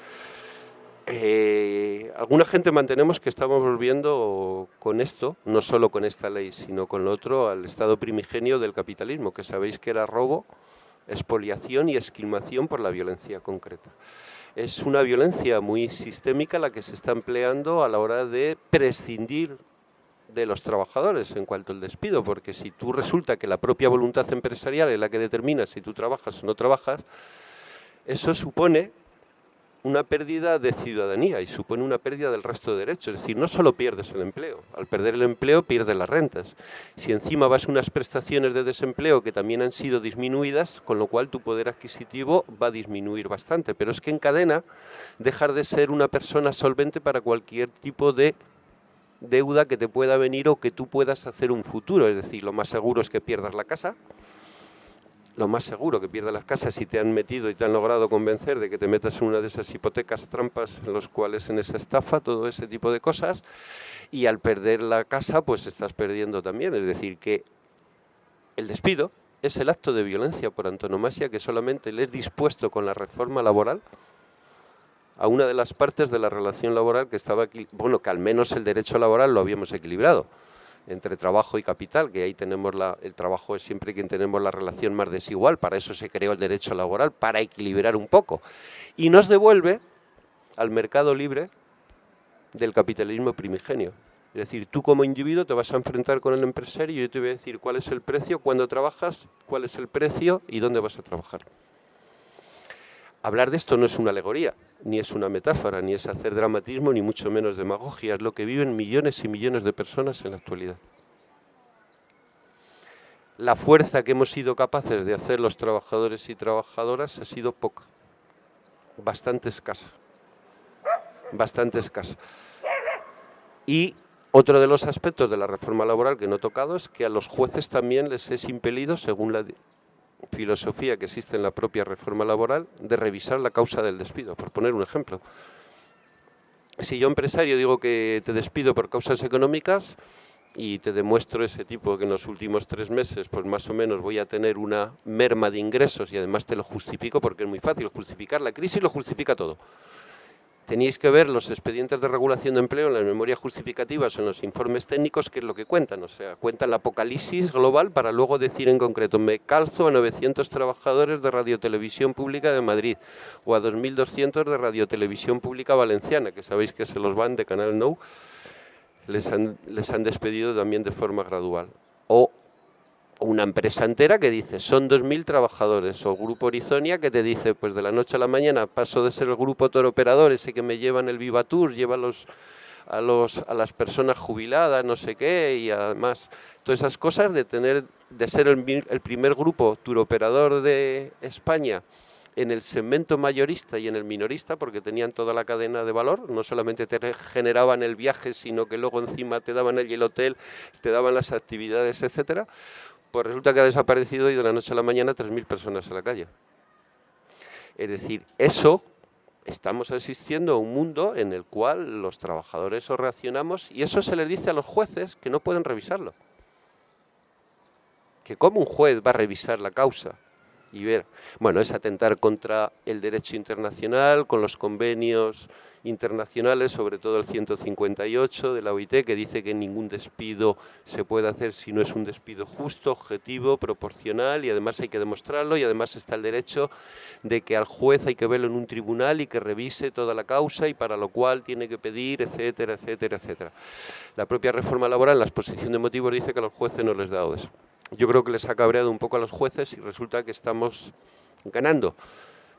alguna gente mantenemos que estamos volviendo con esto, no solo con esta ley, sino con lo otro, al estado primigenio del capitalismo, que sabéis que era robo, expoliación y esquilmación por la violencia concreta. Es una violencia muy sistémica la que se está empleando a la hora de prescindir de los trabajadores en cuanto al despido, porque si tú resulta que la propia voluntad empresarial es la que determina si tú trabajas o no trabajas, eso supone una pérdida de ciudadanía y supone una pérdida del resto de derechos. Es decir, no solo pierdes el empleo, al perder el empleo pierdes las rentas. Si encima vas a unas prestaciones de desempleo que también han sido disminuidas, con lo cual tu poder adquisitivo va a disminuir bastante. Pero es que en cadena dejar de ser una persona solvente para cualquier tipo de deuda que te pueda venir o que tú puedas hacer un futuro. Es decir, lo más seguro es que pierdas la casa. Lo más seguro que pierdas las casas si te han metido y te han logrado convencer de que te metas en una de esas hipotecas trampas en los cuales en esa estafa, todo ese tipo de cosas, y al perder la casa pues estás perdiendo también. Es decir, que el despido es el acto de violencia por antonomasia que solamente le es dispuesto con la reforma laboral a una de las partes de la relación laboral que estaba, bueno, que al menos el derecho laboral lo habíamos equilibrado entre trabajo y capital, que ahí tenemos el trabajo es siempre quien tenemos la relación más desigual, para eso se creó el derecho laboral, para equilibrar un poco, y nos devuelve al mercado libre del capitalismo primigenio. Es decir, tú como individuo te vas a enfrentar con el empresario y yo te voy a decir cuál es el precio, cuándo trabajas, cuál es el precio y dónde vas a trabajar. Hablar de esto no es una alegoría, ni es una metáfora, ni es hacer dramatismo, ni mucho menos demagogia. Es lo que viven millones y millones de personas en la actualidad. La fuerza que hemos sido capaces de hacer los trabajadores y trabajadoras ha sido poca, bastante escasa. Bastante escasa. Y otro de los aspectos de la reforma laboral que no he tocado es que a los jueces también les es impelido, según la filosofía que existe en la propia reforma laboral, de revisar la causa del despido, por poner un ejemplo. Si yo, empresario, digo que te despido por causas económicas y te demuestro ese tipo que en los últimos 3 meses pues más o menos voy a tener una merma de ingresos y además te lo justifico porque es muy fácil justificar, la crisis lo justifica todo. Teníais que ver los expedientes de regulación de empleo en las memorias justificativas, en los informes técnicos, qué es lo que cuentan. O sea, cuentan la apocalipsis global para luego decir en concreto, me calzo a 900 trabajadores de Radiotelevisión Pública de Madrid o a 2.200 de Radiotelevisión Pública Valenciana, que sabéis que se los van de Canal Nou, les han despedido también de forma gradual. O una empresa entera que dice, son 2.000 trabajadores, o Grupo Horizonia que te dice, pues de la noche a la mañana paso de ser el grupo toroperador, ese que me llevan el Vivatur, lleva a las personas jubiladas, no sé qué, y además todas esas cosas de ser el primer grupo turoperador de España en el segmento mayorista y en el minorista, porque tenían toda la cadena de valor, no solamente te generaban el viaje, sino que luego encima te daban el hotel, te daban las actividades, etcétera. Pues resulta que ha desaparecido y de la noche a la mañana 3.000 personas en la calle. Es decir, estamos asistiendo a un mundo en el cual los trabajadores os reaccionamos y eso se les dice a los jueces que no pueden revisarlo. Que cómo un juez va a revisar la causa y ver, bueno, es atentar contra el derecho internacional, con los convenios internacionales, sobre todo el 158 de la OIT, que dice que ningún despido se puede hacer si no es un despido justo, objetivo, proporcional, y además hay que demostrarlo, y además está el derecho de que al juez hay que verlo en un tribunal y que revise toda la causa, y para lo cual tiene que pedir, etcétera, etcétera, etcétera. La propia reforma laboral, en la exposición de motivos, dice que a los jueces no les da eso. Yo creo que les ha cabreado un poco a los jueces y resulta que estamos ganando.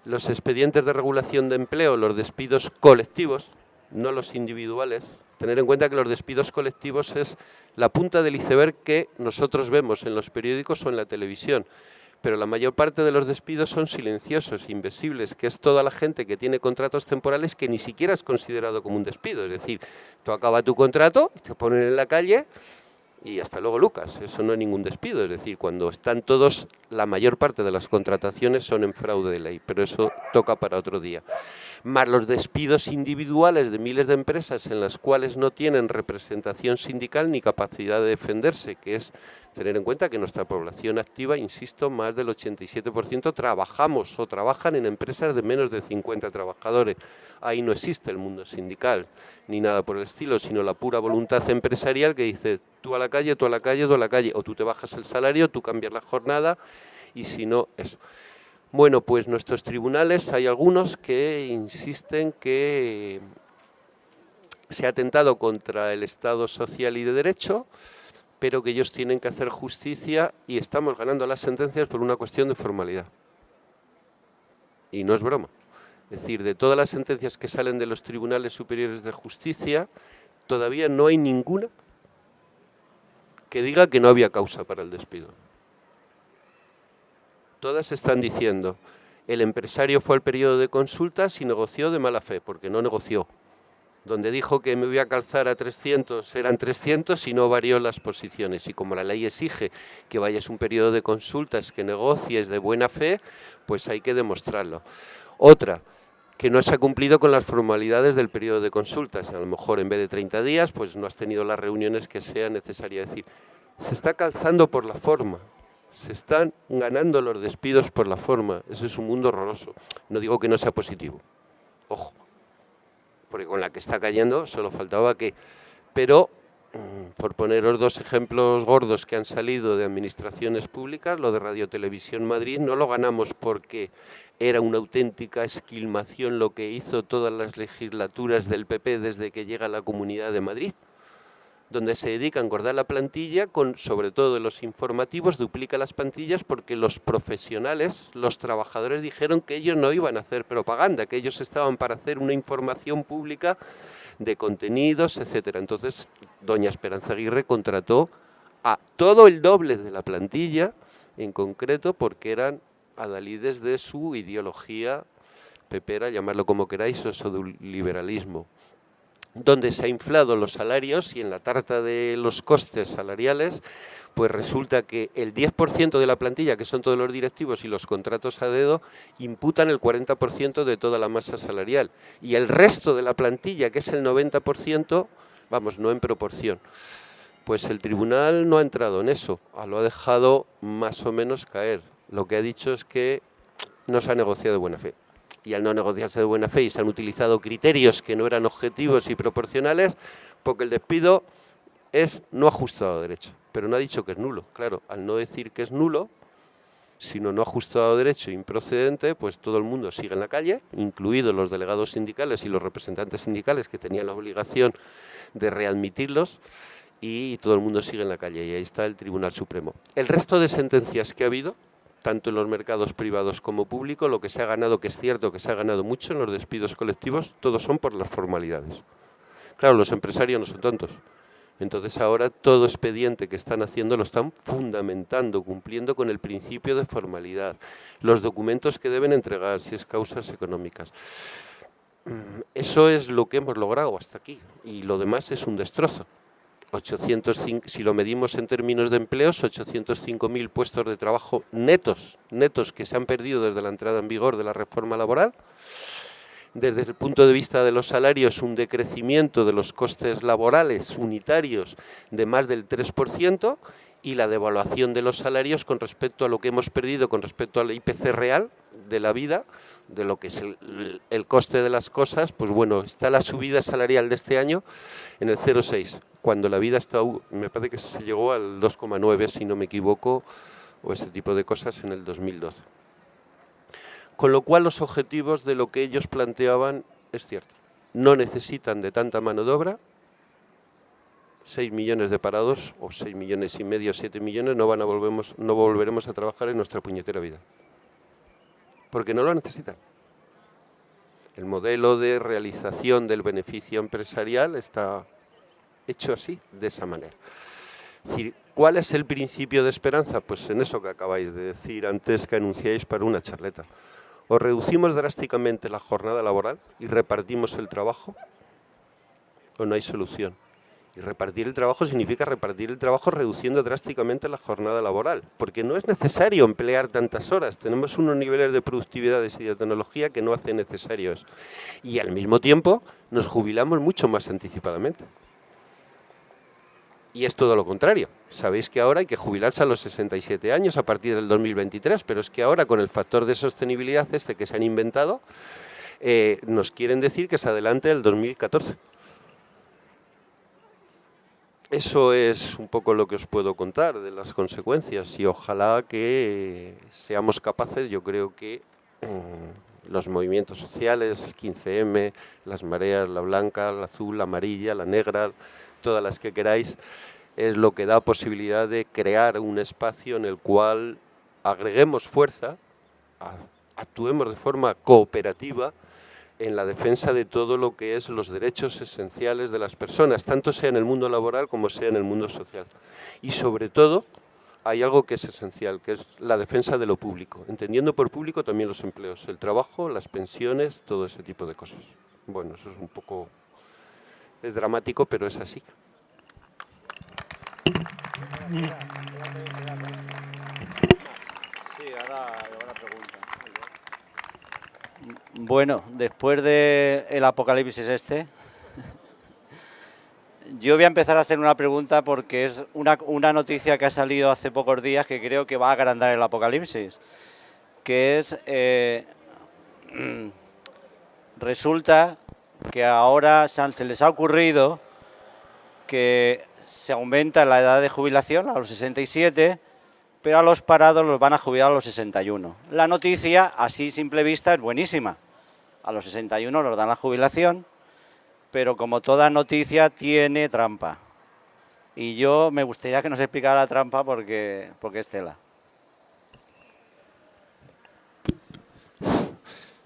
Los expedientes de regulación de empleo, los despidos colectivos, no los individuales. Tener en cuenta que los despidos colectivos es la punta del iceberg que nosotros vemos en los periódicos o en la televisión. Pero la mayor parte de los despidos son silenciosos, invisibles, que es toda la gente que tiene contratos temporales que ni siquiera es considerado como un despido. Es decir, tú acabas tu contrato, te ponen en la calle y hasta luego, Lucas. Eso no es ningún despido. Es decir, cuando están todos, la mayor parte de las contrataciones son en fraude de ley, pero eso toca para otro día. Más los despidos individuales de miles de empresas en las cuales no tienen representación sindical ni capacidad de defenderse, que es tener en cuenta que nuestra población activa, insisto, más del 87% trabajamos o trabajan en empresas de menos de 50 trabajadores. Ahí no existe el mundo sindical ni nada por el estilo, sino la pura voluntad empresarial que dice tú a la calle, tú a la calle, tú a la calle, o tú te bajas el salario, tú cambias la jornada, y si no, eso. Bueno, pues nuestros tribunales, hay algunos que insisten que se ha atentado contra el Estado social y de derecho, pero que ellos tienen que hacer justicia y estamos ganando las sentencias por una cuestión de formalidad. Y no es broma. Es decir, de todas las sentencias que salen de los tribunales superiores de justicia, todavía no hay ninguna que diga que no había causa para el despido. Todas están diciendo, el empresario fue al periodo de consultas y negoció de mala fe, porque no negoció. Donde dijo que me voy a calzar a 300, eran 300 y no varió las posiciones. Y como la ley exige que vayas un periodo de consultas, que negocies de buena fe, pues hay que demostrarlo. Otra, que no se ha cumplido con las formalidades del periodo de consultas. A lo mejor en vez de 30 días, pues no has tenido las reuniones que sea necesaria. Es decir, se está calzando por la forma. Se están ganando los despidos por la forma. Ese es un mundo horroroso. No digo que no sea positivo. Ojo. Porque con la que está cayendo solo faltaba que... Pero, por poneros dos ejemplos gordos que han salido de administraciones públicas, lo de Radio Televisión Madrid no lo ganamos porque era una auténtica esquilmación lo que hizo todas las legislaturas del PP desde que llega a la Comunidad de Madrid, donde se dedica a engordar la plantilla, con sobre todo los informativos, duplica las plantillas porque los profesionales, los trabajadores dijeron que ellos no iban a hacer propaganda, que ellos estaban para hacer una información pública de contenidos, etcétera. Entonces, doña Esperanza Aguirre contrató a todo el doble de la plantilla, en concreto porque eran adalides de su ideología pepera, llamarlo como queráis, o su liberalismo, donde se ha inflado los salarios y en la tarta de los costes salariales, pues resulta que el 10% de la plantilla, que son todos los directivos y los contratos a dedo, imputan el 40% de toda la masa salarial. Y el resto de la plantilla, que es el 90%, vamos, no en proporción. Pues el tribunal no ha entrado en eso, lo ha dejado más o menos caer. Lo que ha dicho es que no se ha negociado de buena fe. Y al no negociarse de buena fe y se han utilizado criterios que no eran objetivos y proporcionales, porque el despido es no ajustado a derecho. Pero no ha dicho que es nulo. Claro, al no decir que es nulo, sino no ajustado a derecho improcedente, pues todo el mundo sigue en la calle, incluidos los delegados sindicales y los representantes sindicales que tenían la obligación de readmitirlos, y todo el mundo sigue en la calle. Y ahí está el Tribunal Supremo. El resto de sentencias que ha habido, tanto en los mercados privados como públicos, lo que se ha ganado, que es cierto que se ha ganado mucho en los despidos colectivos, todos son por las formalidades. Claro, los empresarios no son tontos. Entonces ahora todo expediente que están haciendo lo están fundamentando, cumpliendo con el principio de formalidad. Los documentos que deben entregar, si es causas económicas. Eso es lo que hemos logrado hasta aquí. Y lo demás es un destrozo. 805, si lo medimos en términos de empleos, 805.000 puestos de trabajo netos que se han perdido desde la entrada en vigor de la reforma laboral. Desde el punto de vista de los salarios, un decrecimiento de los costes laborales unitarios de más del 3%, y la devaluación de los salarios con respecto a lo que hemos perdido, con respecto al IPC real de la vida, de lo que es el coste de las cosas, pues bueno, está la subida salarial de este año en el 0,6, cuando la vida está, me parece que se llegó al 2,9, si no me equivoco, o ese tipo de cosas en el 2012. Con lo cual los objetivos de lo que ellos planteaban es cierto. No necesitan de tanta mano de obra, 6 millones de parados, o 6 millones y medio, 7 millones, no volveremos a trabajar en nuestra puñetera vida. Porque no lo necesitan. El modelo de realización del beneficio empresarial está hecho así, de esa manera. Es decir, ¿cuál es el principio de esperanza? Pues en eso que acabáis de decir antes, que anunciáis para una charleta. O reducimos drásticamente la jornada laboral y repartimos el trabajo, o no hay solución. Y repartir el trabajo significa repartir el trabajo reduciendo drásticamente la jornada laboral, porque no es necesario emplear tantas horas. Tenemos unos niveles de productividad y de tecnología que no hacen necesario eso. Y al mismo tiempo nos jubilamos mucho más anticipadamente. Y es todo lo contrario. Sabéis que ahora hay que jubilarse a los 67 años a partir del 2023, pero es que ahora con el factor de sostenibilidad que se han inventado, nos quieren decir que se adelante el 2014. Eso es un poco lo que os puedo contar de las consecuencias y ojalá que seamos capaces, yo creo que los movimientos sociales, el 15M, las mareas, la blanca, la azul, la amarilla, la negra, todas las que queráis, es lo que da posibilidad de crear un espacio en el cual agreguemos fuerza, actuemos de forma cooperativa en la defensa de todo lo que es los derechos esenciales de las personas, tanto sea en el mundo laboral como sea en el mundo social. Y sobre todo, hay algo que es esencial, que es la defensa de lo público, entendiendo por público también los empleos, el trabajo, las pensiones, todo ese tipo de cosas. Bueno, eso es un poco, es dramático, pero es así. Sí, ahora pregunta. Bueno, después del apocalipsis yo voy a empezar a hacer una pregunta porque es una noticia que ha salido hace pocos días que creo que va a agrandar el apocalipsis, que es, resulta que ahora se les ha ocurrido que se aumenta la edad de jubilación a los 67, pero a los parados los van a jubilar a los 61. La noticia, así simple vista, es buenísima. A los 61 nos dan la jubilación, pero como toda noticia tiene trampa. Y yo me gustaría que nos explicara la trampa porque es tela.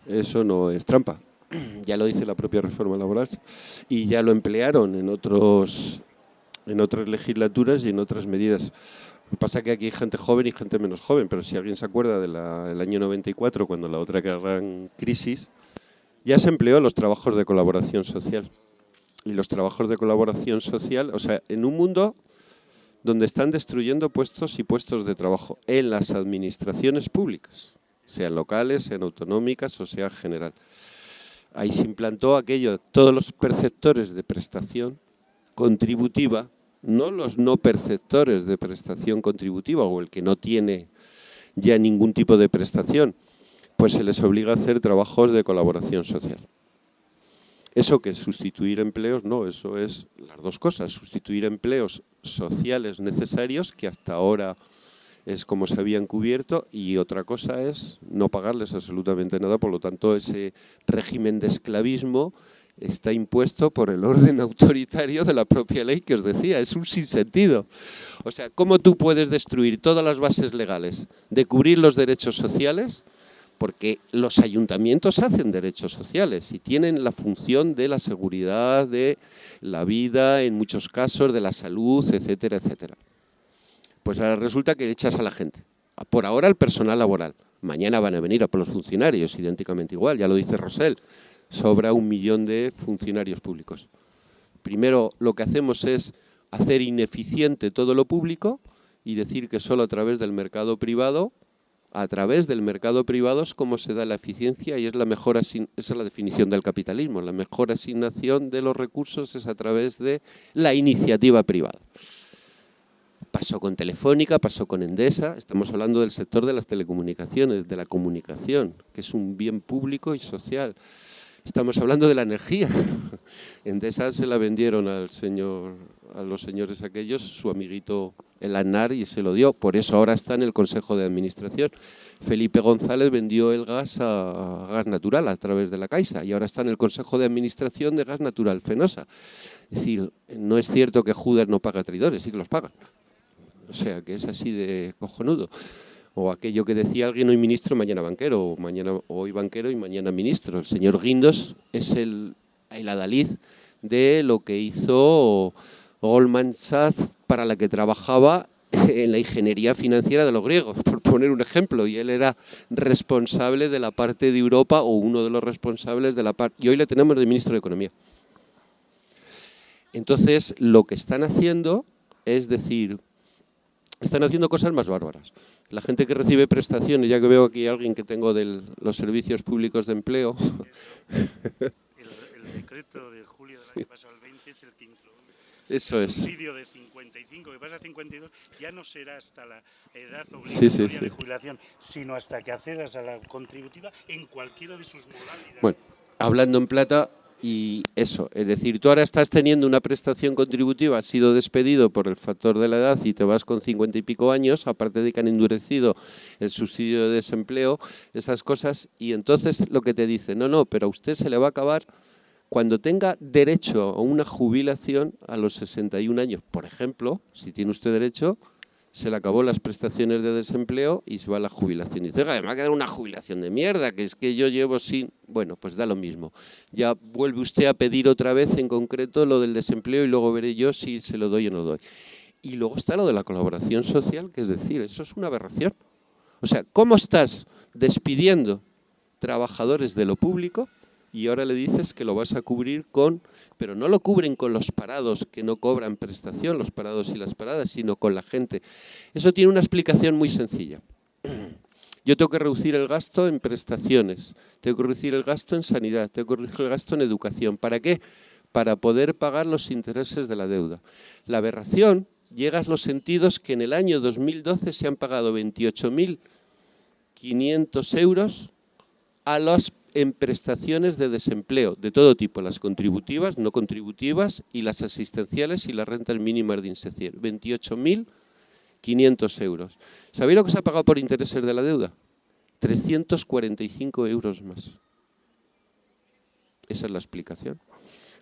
Eso no es trampa. Ya lo dice la propia reforma laboral y ya lo emplearon en otras legislaturas y en otras medidas. Lo que pasa es que aquí hay gente joven y gente menos joven, pero si alguien se acuerda del año 94, cuando la otra gran crisis, ya se empleó los trabajos de colaboración social. Y los trabajos de colaboración social, o sea, en un mundo donde están destruyendo puestos y puestos de trabajo en las administraciones públicas, sean locales, sean autonómicas o sea general. Ahí se implantó aquello, todos los perceptores de prestación contributiva, no los no perceptores de prestación contributiva o el que no tiene ya ningún tipo de prestación, pues se les obliga a hacer trabajos de colaboración social. ¿Eso qué es? ¿Sustituir empleos? No, eso es las dos cosas. Sustituir empleos sociales necesarios, que hasta ahora es como se habían cubierto, y otra cosa es no pagarles absolutamente nada. Por lo tanto, ese régimen de esclavismo está impuesto por el orden autoritario de la propia ley que os decía. Es un sinsentido. O sea, ¿cómo tú puedes destruir todas las bases legales de cubrir los derechos sociales? Porque los ayuntamientos hacen derechos sociales y tienen la función de la seguridad, de la vida, en muchos casos, de la salud, etcétera, etcétera. Pues ahora resulta que echas a la gente. Por ahora el personal laboral. Mañana van a venir a por los funcionarios, idénticamente igual, ya lo dice Rosell. Sobra 1 millón de funcionarios públicos. Primero lo que hacemos es hacer ineficiente todo lo público y decir que solo a través del mercado privado es como se da la eficiencia y esa es la definición del capitalismo. La mejor asignación de los recursos es a través de la iniciativa privada. Pasó con Telefónica, pasó con Endesa. Estamos hablando del sector de las telecomunicaciones, de la comunicación, que es un bien público y social. Estamos hablando de la energía. Endesa se la vendieron a los señores aquellos, su amiguito el ANAR, y se lo dio. Por eso ahora está en el Consejo de Administración. Felipe González vendió el gas a Gas Natural a través de la Caixa y ahora está en el Consejo de Administración de Gas Natural Fenosa. Es decir, no es cierto que Judas no paga traidores, sí que los pagan. O sea, que es así de cojonudo. O aquello que decía alguien, hoy ministro, mañana banquero, o hoy banquero y mañana ministro. El señor Guindos es el adalid de lo que hizo Goldman Sachs, para la que trabajaba en la ingeniería financiera de los griegos, por poner un ejemplo, y él era responsable de la parte de Europa, o uno de los responsables de la parte, y hoy le tenemos de ministro de Economía. Entonces, lo que están haciendo es decir, están haciendo cosas más bárbaras. La gente que recibe prestaciones, ya que veo aquí a alguien que tengo de los servicios públicos de empleo. El decreto de julio del año pasado, el 20, es el que introduce Eso el es. subsidio de 55, que pasa a 52, ya no será hasta la edad obligatoria de jubilación, sino hasta que accedas a la contributiva en cualquiera de sus modalidades. Bueno, hablando en plata, y eso, es decir, tú ahora estás teniendo una prestación contributiva, has sido despedido por el factor de la edad y te vas con 50 y pico años, aparte de que han endurecido el subsidio de desempleo, esas cosas, y entonces lo que te dicen, no, pero a usted se le va a acabar cuando tenga derecho a una jubilación a los 61 años. Por ejemplo, si tiene usted derecho, se le acabó las prestaciones de desempleo y se va a la jubilación. Y dice, me va a quedar una jubilación de mierda, que es que yo llevo sin... Bueno, pues da lo mismo. Ya vuelve usted a pedir otra vez en concreto lo del desempleo y luego veré yo si se lo doy o no lo doy. Y luego está lo de la colaboración social, que es decir, eso es una aberración. O sea, ¿cómo estás despidiendo trabajadores de lo público y ahora le dices que lo vas a cubrir con... Pero no lo cubren con los parados que no cobran prestación, los parados y las paradas, sino con la gente. Eso tiene una explicación muy sencilla. Yo tengo que reducir el gasto en prestaciones, tengo que reducir el gasto en sanidad, tengo que reducir el gasto en educación. ¿Para qué? Para poder pagar los intereses de la deuda. La aberración llega a los sentidos que en el año 2012 se han pagado 28.500 euros a las en prestaciones de desempleo de todo tipo, las contributivas, no contributivas y las asistenciales y las rentas mínimas de inserción. 28.500 euros. ¿Sabéis lo que se ha pagado por intereses de la deuda? 345 euros más. Esa es la explicación.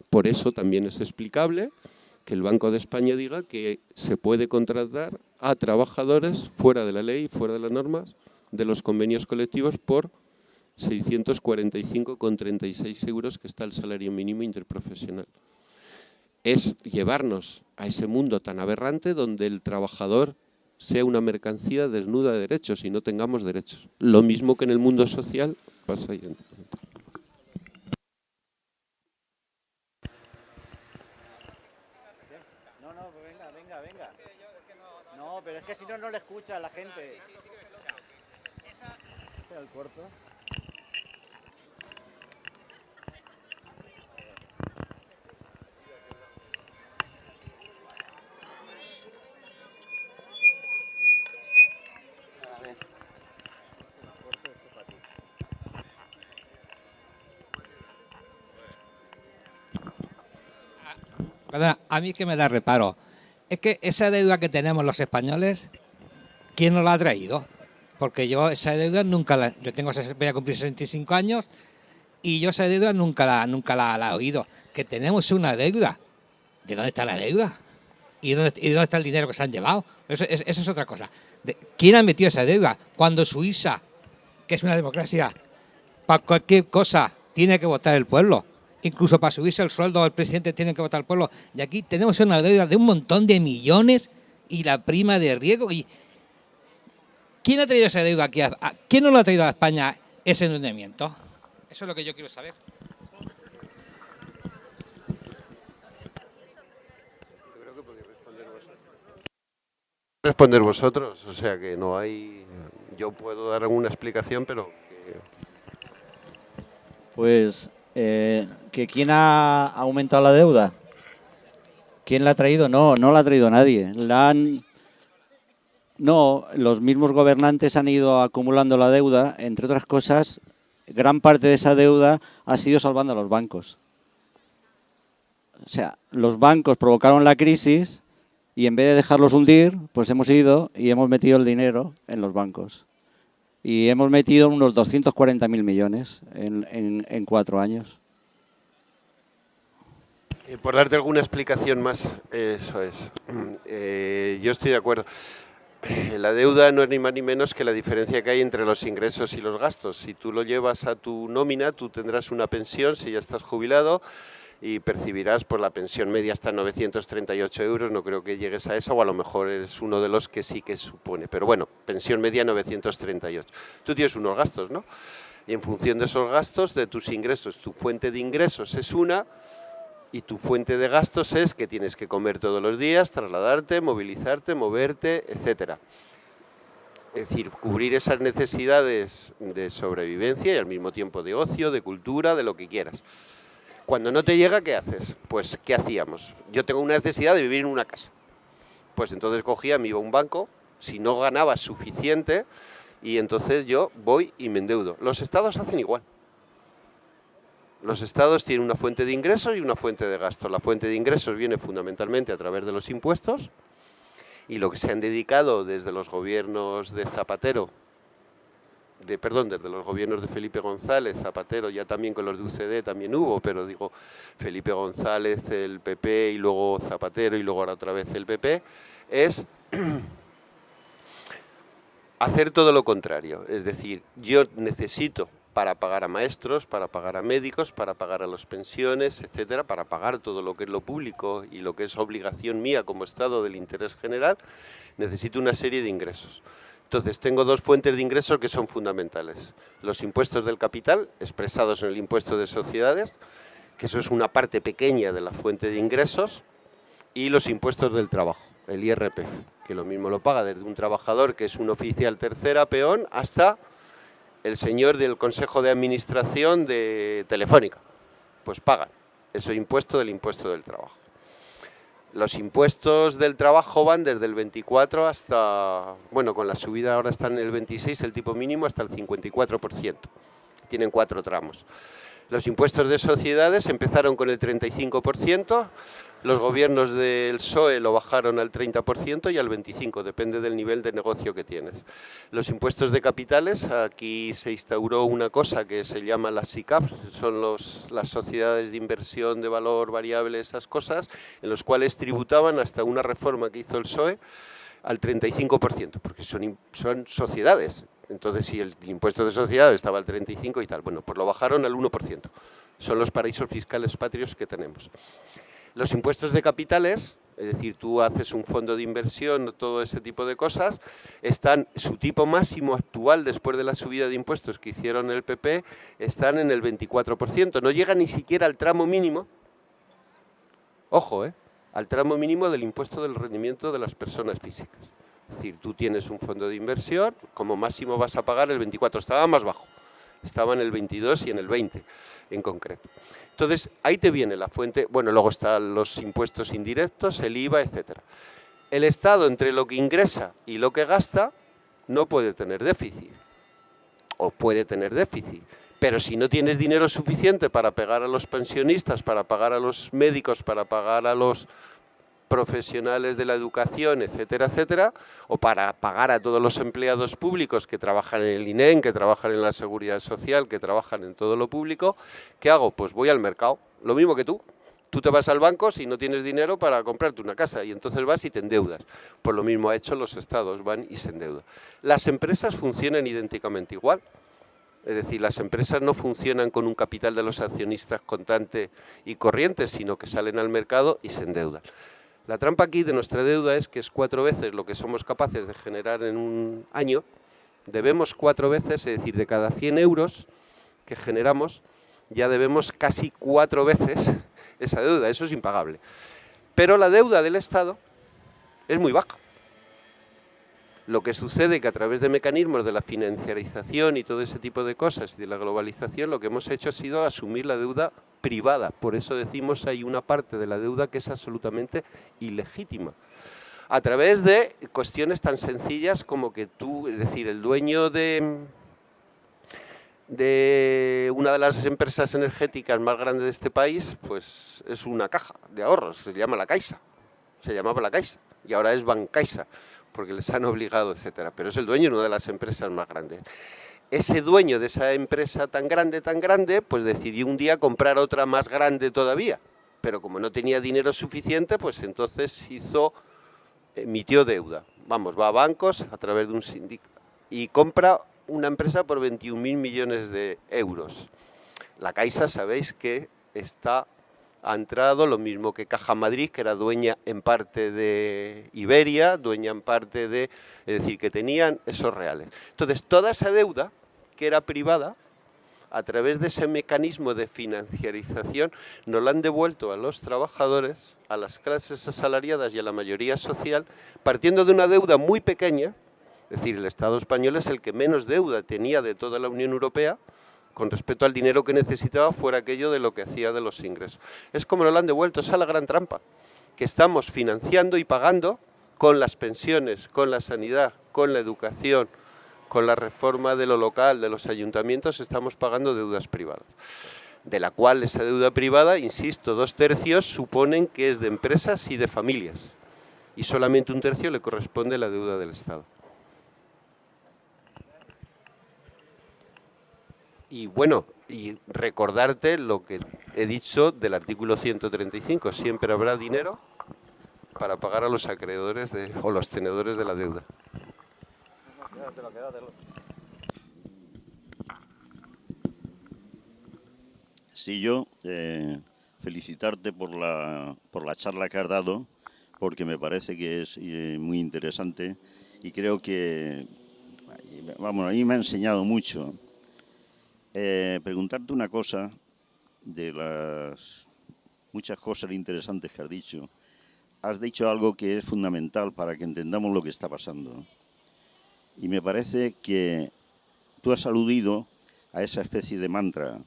Por eso también es explicable que el Banco de España diga que se puede contratar a trabajadores fuera de la ley, fuera de las normas, de los convenios colectivos por 645,36 euros, que está el salario mínimo interprofesional. Es llevarnos a ese mundo tan aberrante donde el trabajador sea una mercancía desnuda de derechos y no tengamos derechos. Lo mismo que en el mundo social pasa ahí. No, venga. No, pero es que si no, no le escucha a la gente. El corto. A mí que me da reparo. Es que esa deuda que tenemos los españoles, ¿quién nos la ha traído? Porque yo esa deuda nunca la... voy a cumplir 65 años y yo esa deuda nunca la he oído. Que tenemos una deuda. ¿De dónde está la deuda? ¿Y dónde está el dinero que se han llevado? Eso es otra cosa. ¿Quién ha metido esa deuda? Cuando Suiza, que es una democracia, para cualquier cosa tiene que votar el pueblo. Incluso para subirse el sueldo del presidente tiene que votar el pueblo. Y aquí tenemos una deuda de un montón de millones y la prima de riesgo. ¿Y quién ha traído esa deuda aquí? ¿Quién no lo ha traído a España ese endeudamiento? Eso es lo que yo quiero saber. Responder vosotros, o sea que no hay... Yo puedo dar alguna explicación, pero... Pues, ¿que quién ha aumentado la deuda? ¿Quién la ha traído? No la ha traído nadie. No, los mismos gobernantes han ido acumulando la deuda, entre otras cosas, gran parte de esa deuda ha sido salvando a los bancos. O sea, los bancos provocaron la crisis y en vez de dejarlos hundir, pues hemos ido y hemos metido el dinero en los bancos. Y hemos metido unos 240.000 millones en 4 años. Por darte alguna explicación más, eso es. Yo estoy de acuerdo. La deuda no es ni más ni menos que la diferencia que hay entre los ingresos y los gastos. Si tú lo llevas a tu nómina, tú tendrás una pensión si ya estás jubilado y percibirás por la pensión media hasta 938 euros, no creo que llegues a esa, o a lo mejor eres uno de los que sí que supone. Pero bueno, pensión media 938. Tú tienes unos gastos, ¿no? Y en función de esos gastos, de tus ingresos, tu fuente de ingresos es una, y tu fuente de gastos es que tienes que comer todos los días, trasladarte, movilizarte, moverte, etcétera. Es decir, cubrir esas necesidades de sobrevivencia y al mismo tiempo de ocio, de cultura, de lo que quieras. Cuando no te llega, ¿qué haces? Pues, ¿qué hacíamos? Yo tengo una necesidad de vivir en una casa. Pues entonces cogía, me iba a un banco, si no ganaba suficiente, y entonces yo voy y me endeudo. Los estados hacen igual. Los estados tienen una fuente de ingresos y una fuente de gastos. La fuente de ingresos viene fundamentalmente a través de los impuestos, y lo que se han dedicado desde los gobiernos de Zapatero, desde los gobiernos de Felipe González, Zapatero, ya también con los de UCD también hubo, pero digo, Felipe González, el PP, y luego Zapatero, y luego ahora otra vez el PP, es hacer todo lo contrario. Es decir, yo necesito para pagar a maestros, para pagar a médicos, para pagar a las pensiones, etcétera, para pagar todo lo que es lo público y lo que es obligación mía como Estado del interés general, necesito una serie de ingresos. Entonces, tengo dos fuentes de ingresos que son fundamentales. Los impuestos del capital, expresados en el impuesto de sociedades, que eso es una parte pequeña de la fuente de ingresos, y los impuestos del trabajo, el IRPF, que lo mismo lo paga desde un trabajador que es un oficial tercera, peón, hasta el señor del Consejo de Administración de Telefónica. Pues pagan ese impuesto del impuesto del trabajo. Los impuestos del trabajo van desde el 24 hasta, bueno, con la subida ahora están en el 26, el tipo mínimo, hasta el 54%. Tienen 4 tramos. Los impuestos de sociedades empezaron con el 35%, los gobiernos del PSOE lo bajaron al 30% y al 25%, depende del nivel de negocio que tienes. Los impuestos de capitales, aquí se instauró una cosa que se llama las SICAP, son las sociedades de inversión de valor variable, esas cosas, en los cuales tributaban hasta una reforma que hizo el PSOE al 35%, porque son sociedades. Entonces, si el impuesto de sociedades estaba al 35% y tal, bueno, pues lo bajaron al 1%. Son los paraísos fiscales patrios que tenemos. Los impuestos de capitales, es decir, tú haces un fondo de inversión, todo ese tipo de cosas, su tipo máximo actual, después de la subida de impuestos que hicieron el PP, están en el 24%. No llega ni siquiera al tramo mínimo, ojo, al tramo mínimo del impuesto del rendimiento de las personas físicas. Es decir, tú tienes un fondo de inversión, como máximo vas a pagar el 24%, estaba más bajo, estaba en el 22% y en el 20% en concreto. Entonces, ahí te viene la fuente, bueno, luego están los impuestos indirectos, el IVA, etcétera. El Estado, entre lo que ingresa y lo que gasta, no puede tener déficit, o puede tener déficit, pero si no tienes dinero suficiente para pagar a los pensionistas, para pagar a los médicos, para pagar a los profesionales de la educación, etcétera, etcétera, o para pagar a todos los empleados públicos que trabajan en el INEM, que trabajan en la Seguridad Social, que trabajan en todo lo público, ¿qué hago? Pues voy al mercado, lo mismo que tú. Tú te vas al banco si no tienes dinero para comprarte una casa y entonces vas y te endeudas. Pues lo mismo ha hecho los estados, van y se endeudan. Las empresas funcionan idénticamente igual. Es decir, las empresas no funcionan con un capital de los accionistas constante y corriente, sino que salen al mercado y se endeudan. La trampa aquí de nuestra deuda es que es 4 veces lo que somos capaces de generar en un año. Debemos 4 veces, es decir, de cada 100 euros que generamos, ya debemos casi 4 veces esa deuda. Eso es impagable. Pero la deuda del Estado es muy baja. Lo que sucede es que a través de mecanismos de la financiarización y todo ese tipo de cosas y de la globalización, lo que hemos hecho ha sido asumir la deuda privada. Por eso decimos hay una parte de la deuda que es absolutamente ilegítima. A través de cuestiones tan sencillas como que tú, es decir, el dueño de una de las empresas energéticas más grandes de este país, pues es una caja de ahorros, se llama La Caixa, se llamaba La Caixa y ahora es Bancaixa, porque les han obligado, etcétera, pero es el dueño de una de las empresas más grandes. Ese dueño de esa empresa tan grande, pues decidió un día comprar otra más grande todavía, pero como no tenía dinero suficiente, pues entonces emitió deuda. Vamos, va a bancos a través de un sindicato y compra una empresa por 21.000 millones de euros. La Caixa, sabéis que ha entrado, lo mismo que Caja Madrid, que era dueña en parte de Iberia, dueña en parte de... Es decir, que tenían esos reales. Entonces, toda esa deuda, que era privada, a través de ese mecanismo de financiarización, nos la han devuelto a los trabajadores, a las clases asalariadas y a la mayoría social, partiendo de una deuda muy pequeña. Es decir, el Estado español es el que menos deuda tenía de toda la Unión Europea, con respecto al dinero que necesitaba, fuera aquello de lo que hacía de los ingresos. Es como nos lo han devuelto, esa es la gran trampa, que estamos financiando y pagando con las pensiones, con la sanidad, con la educación, con la reforma de lo local, de los ayuntamientos, estamos pagando deudas privadas, de la cual esa deuda privada, insisto, 2/3 suponen que es de empresas y de familias, y solamente 1/3 le corresponde la deuda del Estado. Y bueno, y recordarte lo que he dicho del artículo 135, siempre habrá dinero para pagar a los acreedores o los tenedores de la deuda. Sí, yo felicitarte por la charla que has dado, porque me parece que es muy interesante y creo que, vamos, a mí me ha enseñado mucho. Preguntarte una cosa, de las muchas cosas interesantes que has dicho. Has dicho algo que es fundamental para que entendamos lo que está pasando. Y me parece que tú has aludido a esa especie de mantra,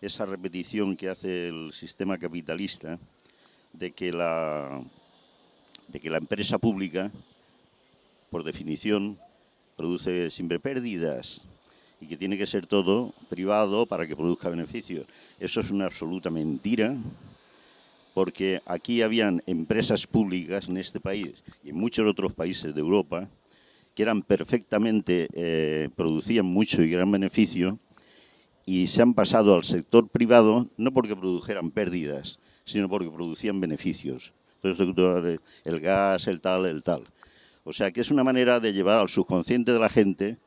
esa repetición que hace el sistema capitalista de que la empresa pública, por definición, produce siempre pérdidas y que tiene que ser todo privado para que produzca beneficios. Eso es una absoluta mentira, porque aquí habían empresas públicas en este país y en muchos otros países de Europa que eran perfectamente, producían mucho y gran beneficio, y se han pasado al sector privado no porque produjeran pérdidas, sino porque producían beneficios. Entonces, el gas, el tal. O sea, que es una manera de llevar al subconsciente de la gente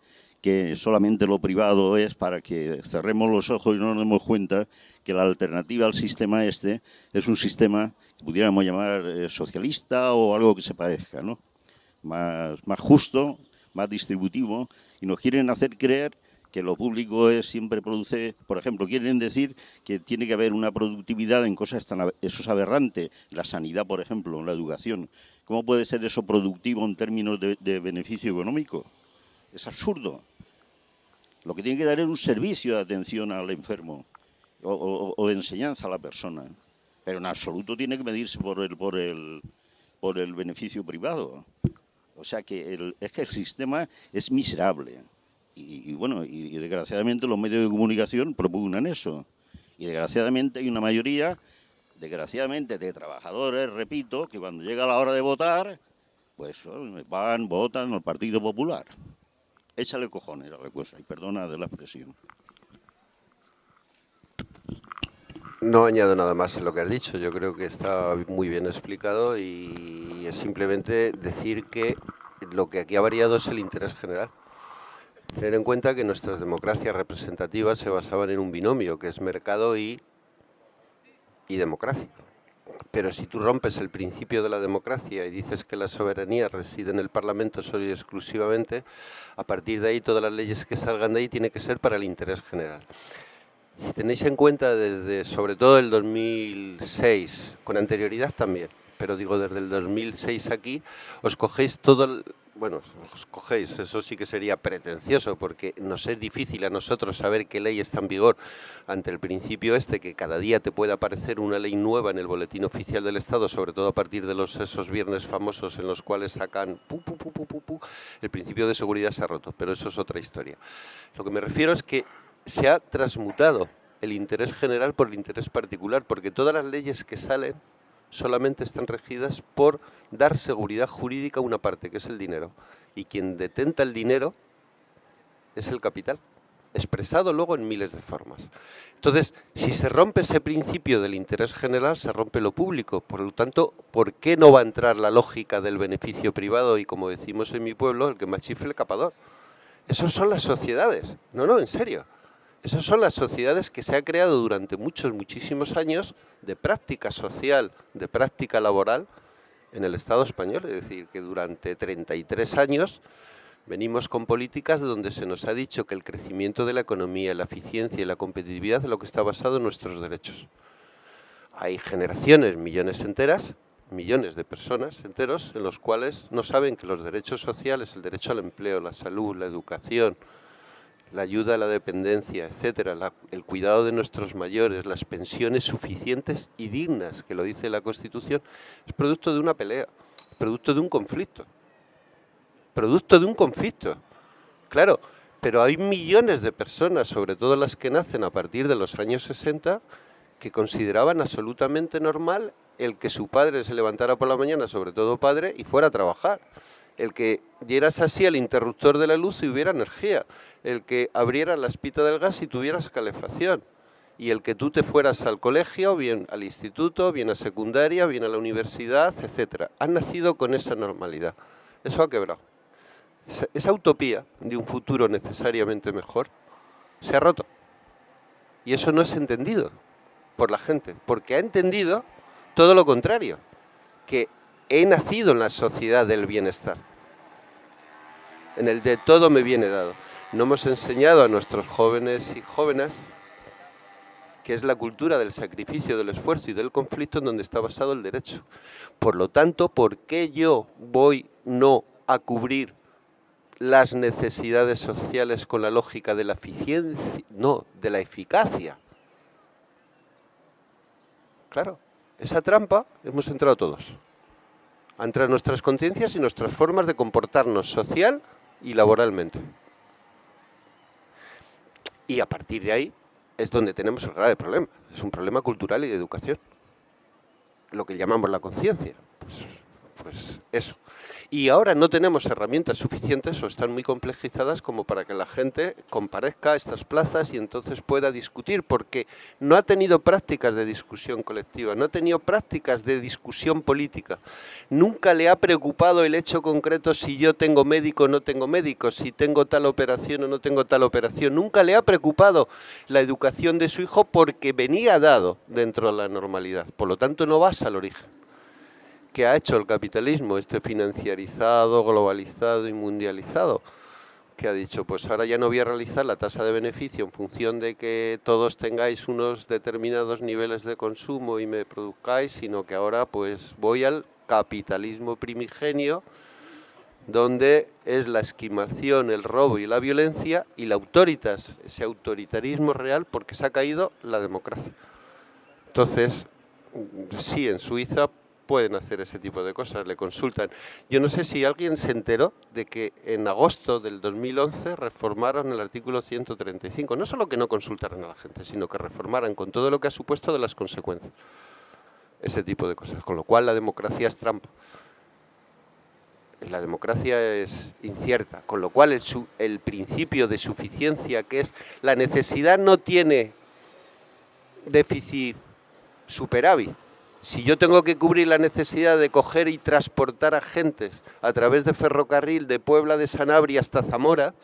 que solamente lo privado es para que cerremos los ojos y no nos demos cuenta que la alternativa al sistema este es un sistema que pudiéramos llamar socialista o algo que se parezca, ¿no? Más justo, más distributivo, y nos quieren hacer creer que lo público siempre produce, por ejemplo, quieren decir que tiene que haber una productividad en cosas eso es aberrante, la sanidad, por ejemplo, la educación. ¿Cómo puede ser eso productivo en términos de beneficio económico? Es absurdo. Lo que tiene que dar es un servicio de atención al enfermo o de enseñanza a la persona, pero en absoluto tiene que medirse por el beneficio privado. O sea que es que el sistema es miserable. Y bueno, y desgraciadamente los medios de comunicación propugnan eso. Y desgraciadamente hay una mayoría, desgraciadamente, de trabajadores, repito, que cuando llega la hora de votar, pues votan al Partido Popular. Échale cojones a la cosa, y perdona de la expresión. No añado nada más en lo que has dicho, yo creo que está muy bien explicado y es simplemente decir que lo que aquí ha variado es el interés general. Tener en cuenta que nuestras democracias representativas se basaban en un binomio, que es mercado y democracia. Pero si tú rompes el principio de la democracia y dices que la soberanía reside en el Parlamento solo y exclusivamente, a partir de ahí todas las leyes que salgan de ahí tienen que ser para el interés general. Si tenéis en cuenta desde, sobre todo el 2006, con anterioridad también, pero digo desde el 2006 aquí, os cogéis todo bueno, os cogéis, eso sí que sería pretencioso, porque nos es difícil a nosotros saber qué ley está en vigor ante el principio que cada día te puede aparecer una ley nueva en el Boletín Oficial del Estado, sobre todo a partir de esos viernes famosos en los cuales sacan el principio de seguridad se ha roto, pero eso es otra historia. Lo que me refiero es que se ha transmutado el interés general por el interés particular, porque todas las leyes que salen solamente están regidas por dar seguridad jurídica a una parte, que es el dinero. Y quien detenta el dinero es el capital, expresado luego en miles de formas. Entonces, si se rompe ese principio del interés general, se rompe lo público. Por lo tanto, ¿por qué no va a entrar la lógica del beneficio privado? Y como decimos en mi pueblo, el que más chifle, el capador. Esas son las sociedades. No, en serio. Esas son las sociedades que se ha creado durante muchísimos años de práctica social, de práctica laboral en el Estado español. Es decir, que durante 33 años venimos con políticas donde se nos ha dicho que el crecimiento de la economía, la eficiencia y la competitividad es lo que está basado en nuestros derechos. Hay generaciones, millones de personas enteros, en los cuales no saben que los derechos sociales, el derecho al empleo, la salud, la educación, la ayuda a la dependencia, etcétera, el cuidado de nuestros mayores, las pensiones suficientes y dignas, que lo dice la Constitución, es producto de una pelea, producto de un conflicto. Claro, pero hay millones de personas, sobre todo las que nacen a partir de los años 60, que consideraban absolutamente normal el que su padre se levantara por la mañana, sobre todo padre, y fuera a trabajar. El que dieras así al interruptor de la luz y hubiera energía, el que abriera la espita del gas y tuvieras calefacción, y el que tú te fueras al colegio, bien al instituto, bien a secundaria, bien a la universidad, etcétera. Han nacido con esa normalidad. Eso ha quebrado. Esa utopía de un futuro necesariamente mejor se ha roto. Y eso no es entendido por la gente, porque ha entendido todo lo contrario, que he nacido en la sociedad del bienestar, en el de todo me viene dado. No hemos enseñado a nuestros jóvenes y jóvenes que es la cultura del sacrificio, del esfuerzo y del conflicto en donde está basado el derecho. Por lo tanto, ¿por qué yo voy no a cubrir las necesidades sociales con la lógica de la eficiencia? No, de la eficacia. Claro, esa trampa hemos entrado todos. Entre nuestras conciencias y nuestras formas de comportarnos social y laboralmente. Y a partir de ahí es donde tenemos el grave problema. Es un problema cultural y de educación. Lo que llamamos la conciencia. Pues eso. Y ahora no tenemos herramientas suficientes o están muy complejizadas como para que la gente comparezca a estas plazas y entonces pueda discutir, porque no ha tenido prácticas de discusión colectiva, no ha tenido prácticas de discusión política. Nunca le ha preocupado el hecho concreto si yo tengo médico o no tengo médico, si tengo tal operación o no tengo tal operación. Nunca le ha preocupado la educación de su hijo porque venía dado dentro de la normalidad. Por lo tanto, no vas al origen. ¿Qué ha hecho el capitalismo, financiarizado, globalizado y mundializado? Que ha dicho, pues ahora ya no voy a realizar la tasa de beneficio en función de que todos tengáis unos determinados niveles de consumo y me produzcáis, sino que ahora pues voy al capitalismo primigenio, donde es la esquimación, el robo y la violencia y la autoritas, ese autoritarismo real, porque se ha caído la democracia. Entonces, sí, en Suiza pueden hacer ese tipo de cosas, le consultan. Yo no sé si alguien se enteró de que en agosto del 2011 reformaron el artículo 135. No solo que no consultaran a la gente, sino que reformaran con todo lo que ha supuesto de las consecuencias. Ese tipo de cosas. Con lo cual la democracia es trampa. La democracia es incierta. Con lo cual el principio de suficiencia, que es la necesidad, no tiene déficit superávit. Si yo tengo que cubrir la necesidad de coger y transportar a gentes a través de ferrocarril de Puebla de Sanabria hasta Zamora,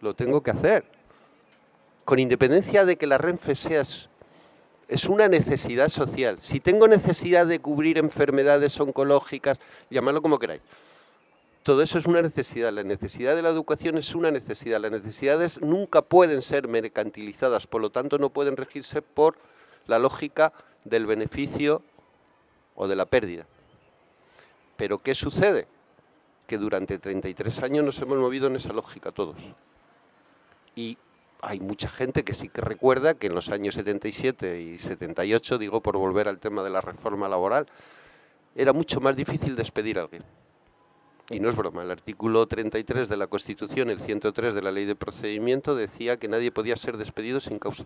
lo tengo que hacer. Con independencia de que la Renfe es una necesidad social. Si tengo necesidad de cubrir enfermedades oncológicas, llamadlo como queráis. Todo eso es una necesidad. La necesidad de la educación es una necesidad. Las necesidades nunca pueden ser mercantilizadas, por lo tanto no pueden regirse por la lógica del beneficio o de la pérdida. Pero ¿qué sucede? que durante 33 años nos hemos movido en esa lógica todos. Y hay mucha gente que sí que recuerda que en los años 77 y 78, digo por volver al tema de la reforma laboral, era mucho más difícil despedir a alguien. Y no es broma, el artículo 33 de la Constitución, el 103 de la Ley de Procedimiento, decía que nadie podía ser despedido sin causa.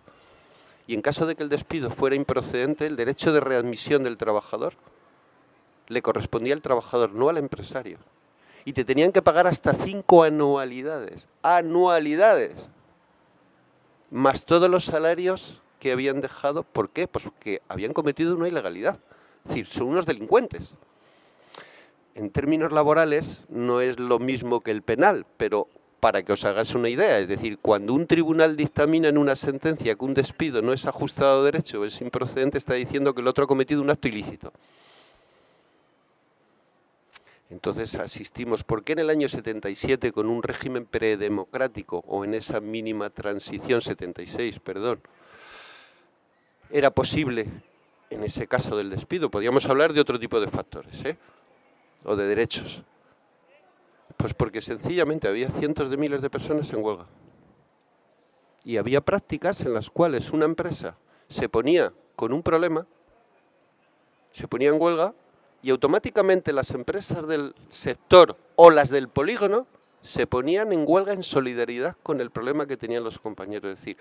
Y en caso de que el despido fuera improcedente, el derecho de readmisión del trabajador le correspondía al trabajador, no al empresario. Y te tenían que pagar hasta 5 anualidades. ¡Anualidades! Más todos los salarios que habían dejado. ¿Por qué? Pues porque habían cometido una ilegalidad. Es decir, son unos delincuentes. En términos laborales no es lo mismo que el penal, pero para que os hagáis una idea, es decir, cuando un tribunal dictamina en una sentencia que un despido no es ajustado a derecho o es improcedente, está diciendo que el otro ha cometido un acto ilícito. Entonces asistimos, ¿por qué en el año 77 con un régimen predemocrático o en esa mínima transición, 76, perdón, era posible en ese caso del despido? Podríamos hablar de otro tipo de factores, o de derechos. Pues porque sencillamente había cientos de miles de personas en huelga. Y había prácticas en las cuales una empresa se ponía con un problema, se ponía en huelga, y automáticamente las empresas del sector o las del polígono se ponían en huelga en solidaridad con el problema que tenían los compañeros. Es decir,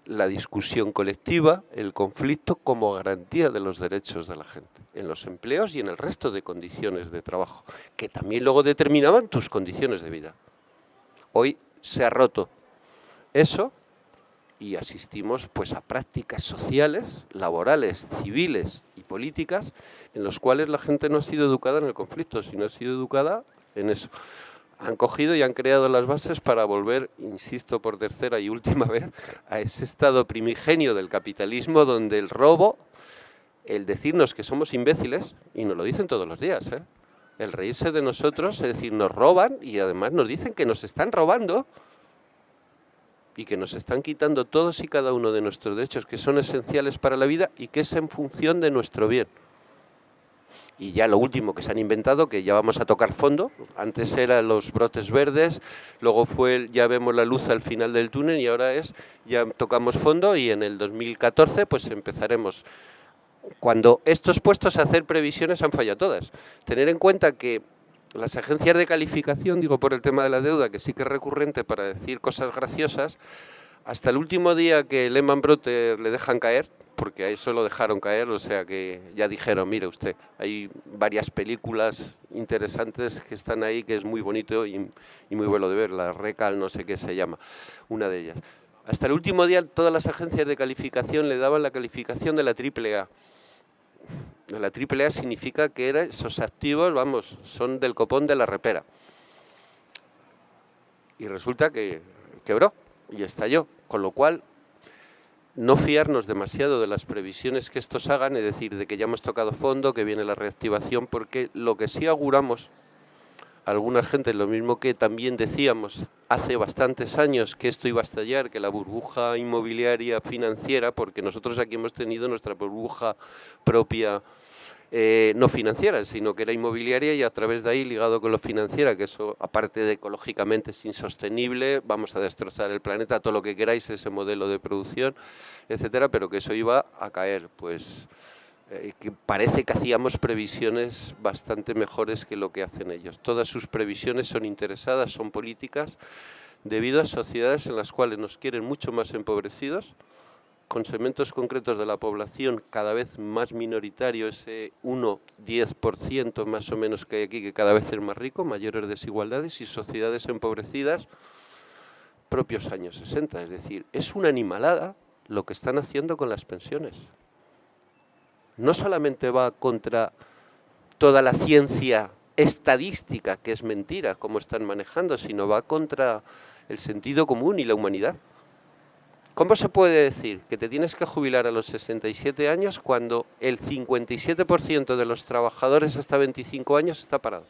la discusión colectiva, el conflicto como garantía de los derechos de la gente, en los empleos y en el resto de condiciones de trabajo, que también luego determinaban tus condiciones de vida. Hoy se ha roto eso y asistimos pues a prácticas sociales, laborales, civiles y políticas en los cuales la gente no ha sido educada en el conflicto, sino ha sido educada en eso. Han cogido y han creado las bases para volver, insisto por tercera y última vez, a ese estado primigenio del capitalismo donde el robo, el decirnos que somos imbéciles, y nos lo dicen todos los días, el reírse de nosotros, es decir, nos roban y además nos dicen que nos están robando y que nos están quitando todos y cada uno de nuestros derechos que son esenciales para la vida y que es en función de nuestro bien. Y ya lo último que se han inventado, que ya vamos a tocar fondo, antes eran los brotes verdes, luego fue ya vemos la luz al final del túnel y ahora es, ya tocamos fondo y en el 2014 pues empezaremos. Cuando estos puestos a hacer previsiones han fallado todas. Tener en cuenta que las agencias de calificación, digo por el tema de la deuda, que sí que es recurrente para decir cosas graciosas, hasta el último día que Lehman Brothers le dejan caer, porque a eso lo dejaron caer, o sea que ya dijeron, mire usted, hay varias películas interesantes que están ahí, que es muy bonito y muy bueno de ver, la Recal, no sé qué se llama, una de ellas. Hasta el último día todas las agencias de calificación le daban la calificación de la AAA. La AAA significa que esos activos, vamos, son del copón de la repera. Y resulta que quebró y estalló, con lo cual no fiarnos demasiado de las previsiones que estos hagan, es decir, de que ya hemos tocado fondo, que viene la reactivación, porque lo que sí auguramos, alguna gente, lo mismo que también decíamos hace bastantes años que esto iba a estallar, que la burbuja inmobiliaria financiera, porque nosotros aquí hemos tenido nuestra burbuja propia, no financiera, sino que era inmobiliaria y a través de ahí ligado con lo financiera, que eso aparte de ecológicamente es insostenible, vamos a destrozar el planeta, todo lo que queráis, ese modelo de producción, etcétera, pero que eso iba a caer, pues que parece que hacíamos previsiones bastante mejores que lo que hacen ellos. Todas sus previsiones son interesadas, son políticas, debido a sociedades en las cuales nos quieren mucho más empobrecidos, con segmentos concretos de la población cada vez más minoritario, ese 1-10% más o menos que hay aquí, que cada vez es más rico, mayores desigualdades y sociedades empobrecidas propios años 60. Es decir, es una animalada lo que están haciendo con las pensiones. No solamente va contra toda la ciencia estadística, que es mentira, como están manejando, sino va contra el sentido común y la humanidad. ¿Cómo se puede decir que te tienes que jubilar a los 67 años cuando el 57% de los trabajadores hasta 25 años está parado?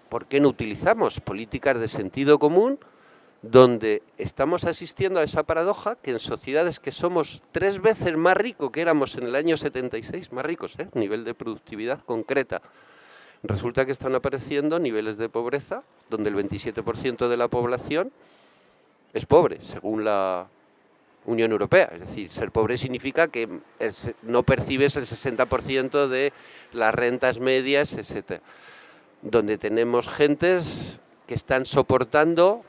¿Por qué no utilizamos políticas de sentido común donde estamos asistiendo a esa paradoja que en sociedades que somos 3 veces más ricos que éramos en el año 76, más ricos, nivel de productividad concreta, resulta que están apareciendo niveles de pobreza donde el 27% de la población es pobre, según la Unión Europea. Es decir, ser pobre significa que no percibes el 60% de las rentas medias, etc. Donde tenemos gentes que están soportando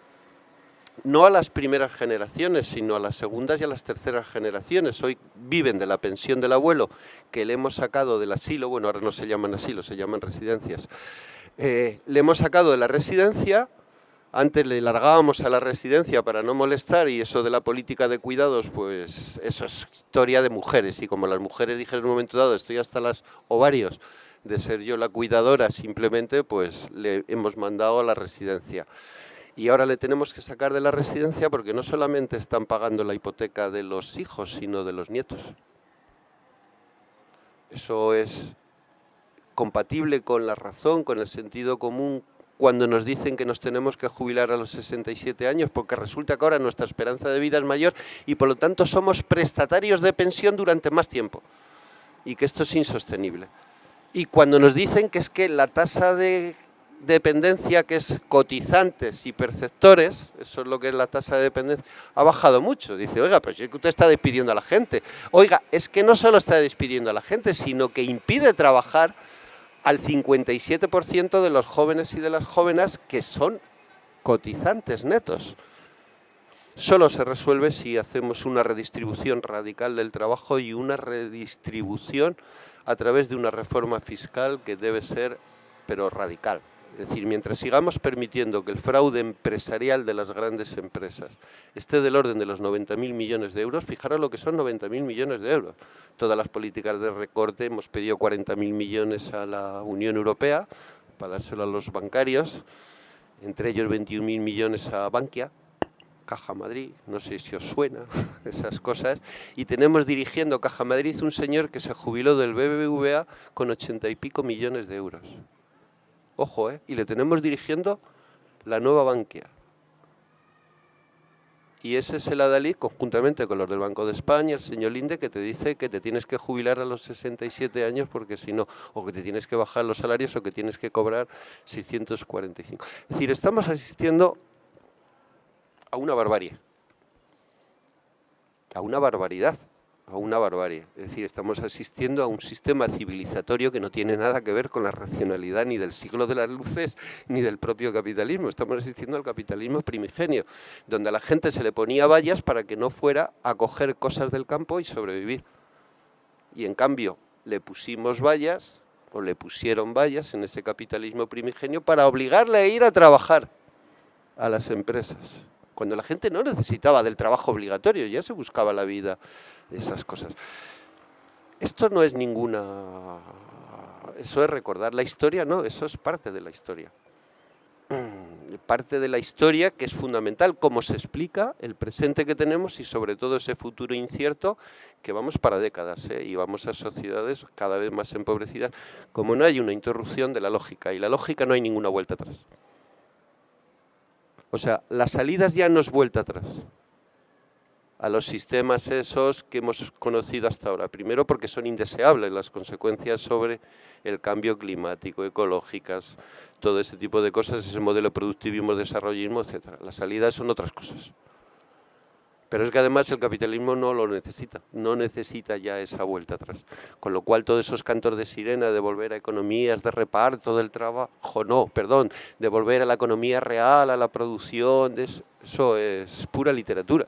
no a las primeras generaciones, sino a las segundas y a las terceras generaciones. Hoy viven de la pensión del abuelo, que le hemos sacado del asilo, bueno, ahora no se llaman asilo, se llaman residencias. Le hemos sacado de la residencia, antes le largábamos a la residencia para no molestar, y eso de la política de cuidados, pues eso es historia de mujeres, y como las mujeres dijeron en un momento dado, estoy hasta los ovarios de ser yo la cuidadora, simplemente pues le hemos mandado a la residencia. Y ahora le tenemos que sacar de la residencia porque no solamente están pagando la hipoteca de los hijos, sino de los nietos. Eso es compatible con la razón, con el sentido común, cuando nos dicen que nos tenemos que jubilar a los 67 años, porque resulta que ahora nuestra esperanza de vida es mayor y por lo tanto somos prestatarios de pensión durante más tiempo, y que esto es insostenible. Y cuando nos dicen que es que la tasa de dependencia, que es cotizantes y perceptores, eso es lo que es la tasa de dependencia, ha bajado mucho. Dice, oiga, pero si es que usted está despidiendo a la gente. Oiga, es que no solo está despidiendo a la gente, sino que impide trabajar al 57% de los jóvenes y de las jóvenes que son cotizantes netos. Solo se resuelve si hacemos una redistribución radical del trabajo y una redistribución a través de una reforma fiscal que debe ser, pero radical. Es decir, mientras sigamos permitiendo que el fraude empresarial de las grandes empresas esté del orden de los 90.000 millones de euros, fijaros lo que son 90.000 millones de euros. Todas las políticas de recorte, hemos pedido 40.000 millones a la Unión Europea para dárselo a los bancarios, entre ellos 21.000 millones a Bankia, Caja Madrid, no sé si os suena esas cosas, y tenemos dirigiendo Caja Madrid un señor que se jubiló del BBVA con 80 y pico millones de euros. Ojo, y le tenemos dirigiendo la nueva Bankia. Y ese es el adalid, conjuntamente con los del Banco de España, el señor Linde, que te dice que te tienes que jubilar a los 67 años porque si no, o que te tienes que bajar los salarios o que tienes que cobrar 645. Es decir, estamos asistiendo a una barbarie, a una barbaridad, a una barbarie. Es decir, estamos asistiendo a un sistema civilizatorio que no tiene nada que ver con la racionalidad ni del siglo de las luces ni del propio capitalismo. Estamos asistiendo al capitalismo primigenio, donde a la gente se le ponía vallas para que no fuera a coger cosas del campo y sobrevivir. Y en cambio le pusimos vallas, o le pusieron vallas en ese capitalismo primigenio para obligarle a ir a trabajar a las empresas, cuando la gente no necesitaba del trabajo obligatorio, ya se buscaba la vida, esas cosas. Esto no es ninguna... Eso es recordar la historia, no, eso es parte de la historia. Parte de la historia que es fundamental, cómo se explica el presente que tenemos y sobre todo ese futuro incierto que vamos para décadas, y vamos a sociedades cada vez más empobrecidas, como no hay una interrupción de la lógica, y la lógica no hay ninguna vuelta atrás. O sea, las salidas ya no es vuelta atrás a los sistemas esos que hemos conocido hasta ahora. Primero porque son indeseables las consecuencias sobre el cambio climático, ecológicas, todo ese tipo de cosas, ese modelo de productivismo, desarrollismo, etc. Las salidas son otras cosas. Pero es que además el capitalismo no lo necesita, no necesita ya esa vuelta atrás. Con lo cual todos esos cantos de sirena de volver a economías de reparto del trabajo, de volver a la economía real, a la producción, eso es pura literatura.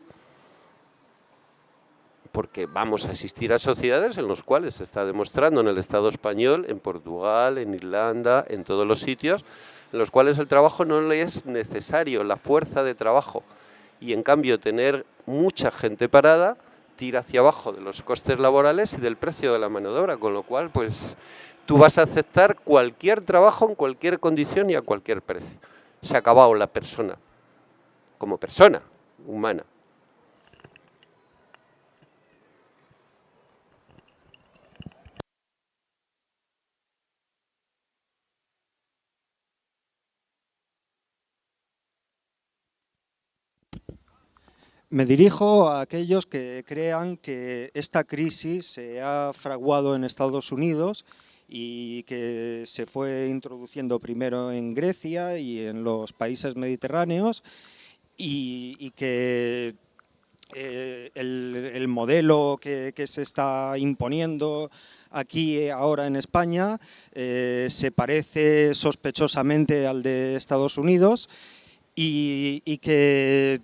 Porque vamos a asistir a sociedades en las cuales se está demostrando en el Estado español, en Portugal, en Irlanda, en todos los sitios, en los cuales el trabajo no le es necesario, la fuerza de trabajo. Y en cambio tener mucha gente parada tira hacia abajo de los costes laborales y del precio de la mano de obra, con lo cual pues tú vas a aceptar cualquier trabajo en cualquier condición y a cualquier precio. Se ha acabado la persona, como persona humana. Me dirijo a aquellos que crean que esta crisis se ha fraguado en Estados Unidos y que se fue introduciendo primero en Grecia y en los países mediterráneos y que el modelo que se está imponiendo aquí ahora en España se parece sospechosamente al de Estados Unidos y que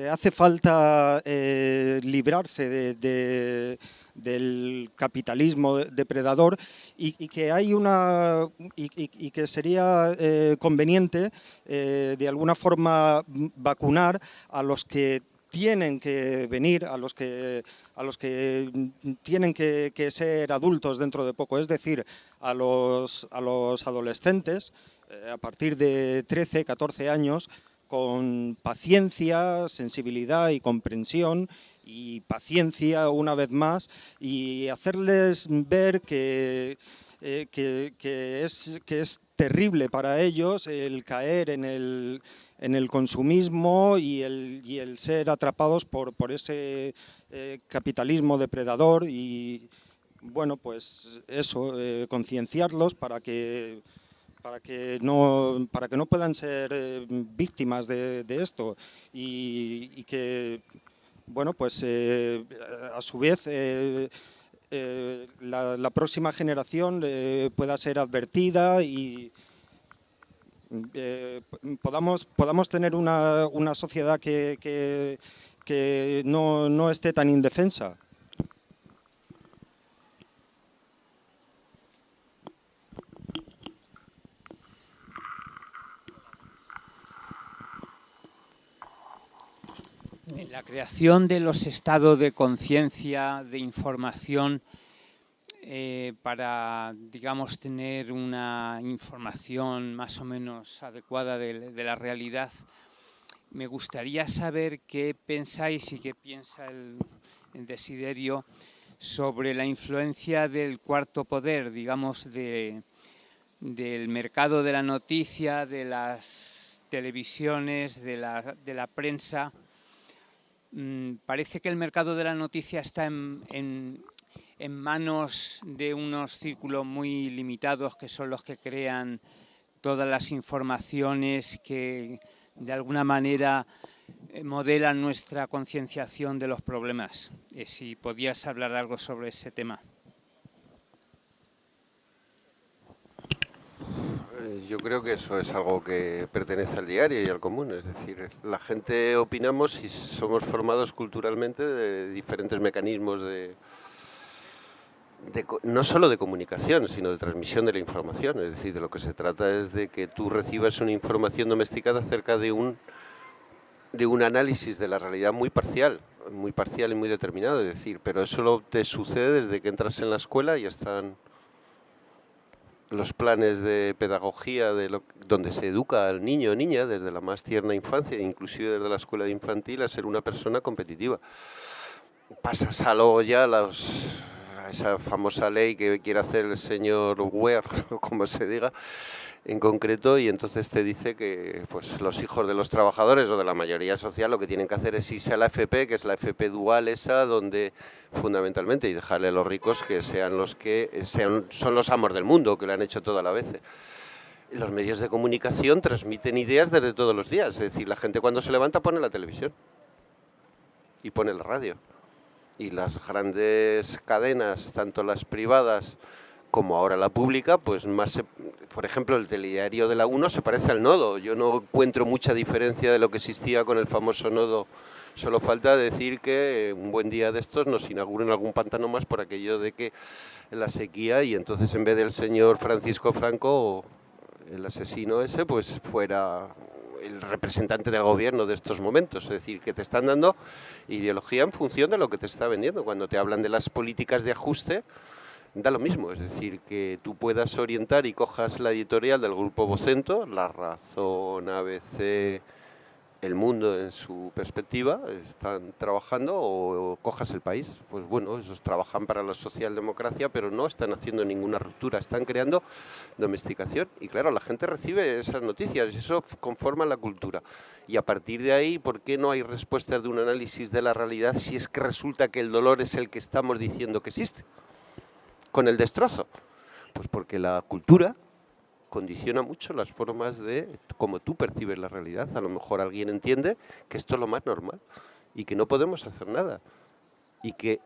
hace falta librarse del capitalismo depredador y que hay y que sería conveniente de alguna forma vacunar a los que tienen que venir, a los que tienen que ser adultos dentro de poco, es decir, a los adolescentes a partir de 13, 14 años, con paciencia, sensibilidad y comprensión, y paciencia una vez más, y hacerles ver que es terrible para ellos el caer en el consumismo y el ser atrapados por ese capitalismo depredador. Y bueno, pues eso, concienciarlos para que no puedan ser víctimas de esto y que, bueno, pues a su vez la próxima generación pueda ser advertida y podamos tener una sociedad que no esté tan indefensa. La creación de los estados de conciencia, de información, para, digamos, tener una información más o menos adecuada de la realidad, me gustaría saber qué pensáis y qué piensa el Desiderio sobre la influencia del cuarto poder, digamos, del mercado de la noticia, de las televisiones, de la prensa. Parece que el mercado de la noticia está en manos de unos círculos muy limitados que son los que crean todas las informaciones que de alguna manera modelan nuestra concienciación de los problemas. Si podías hablar algo sobre ese tema. Yo creo que eso es algo que pertenece al diario y al común, es decir, la gente opinamos y somos formados culturalmente de diferentes mecanismos no solo de comunicación, sino de transmisión de la información, es decir, de lo que se trata es de que tú recibas una información domesticada acerca de un análisis de la realidad muy parcial y muy determinado, es decir, pero eso te sucede desde que entras en la escuela y están los planes de pedagogía donde se educa al niño o niña desde la más tierna infancia, inclusive desde la escuela infantil, a ser una persona competitiva. Pasas a luego ya a esa famosa ley que quiere hacer el señor Ware, o como se diga, en concreto, y entonces te dice que pues los hijos de los trabajadores o de la mayoría social lo que tienen que hacer es irse a la FP, que es la FP dual esa, donde fundamentalmente, y dejarle a los ricos que sean son los amos del mundo, que lo han hecho toda la vez. Los medios de comunicación transmiten ideas desde todos los días, es decir, la gente cuando se levanta pone la televisión y pone la radio. Y las grandes cadenas, tanto las privadas como ahora la pública, pues por ejemplo, el telediario de la 1 se parece al Nodo. Yo no encuentro mucha diferencia de lo que existía con el famoso Nodo. Solo falta decir que un buen día de estos nos inauguren algún pantano más por aquello de que la sequía, y entonces en vez del señor Francisco Franco, el asesino ese, pues fuera el representante del gobierno de estos momentos. Es decir, que te están dando ideología en función de lo que te está vendiendo. Cuando te hablan de las políticas de ajuste, da lo mismo, es decir, que tú puedas orientar y cojas la editorial del Grupo Vocento, La Razón, ABC, el mundo en su perspectiva, están trabajando, o cojas El País, pues bueno, esos trabajan para la socialdemocracia, pero no están haciendo ninguna ruptura, están creando domesticación. Y claro, la gente recibe esas noticias y eso conforma la cultura. Y a partir de ahí, ¿por qué no hay respuestas de un análisis de la realidad si es que resulta que el dolor es el que estamos diciendo que existe? Con el destrozo. Pues porque la cultura condiciona mucho las formas de cómo tú percibes la realidad. A lo mejor alguien entiende que esto es lo más normal y que no podemos hacer nada y que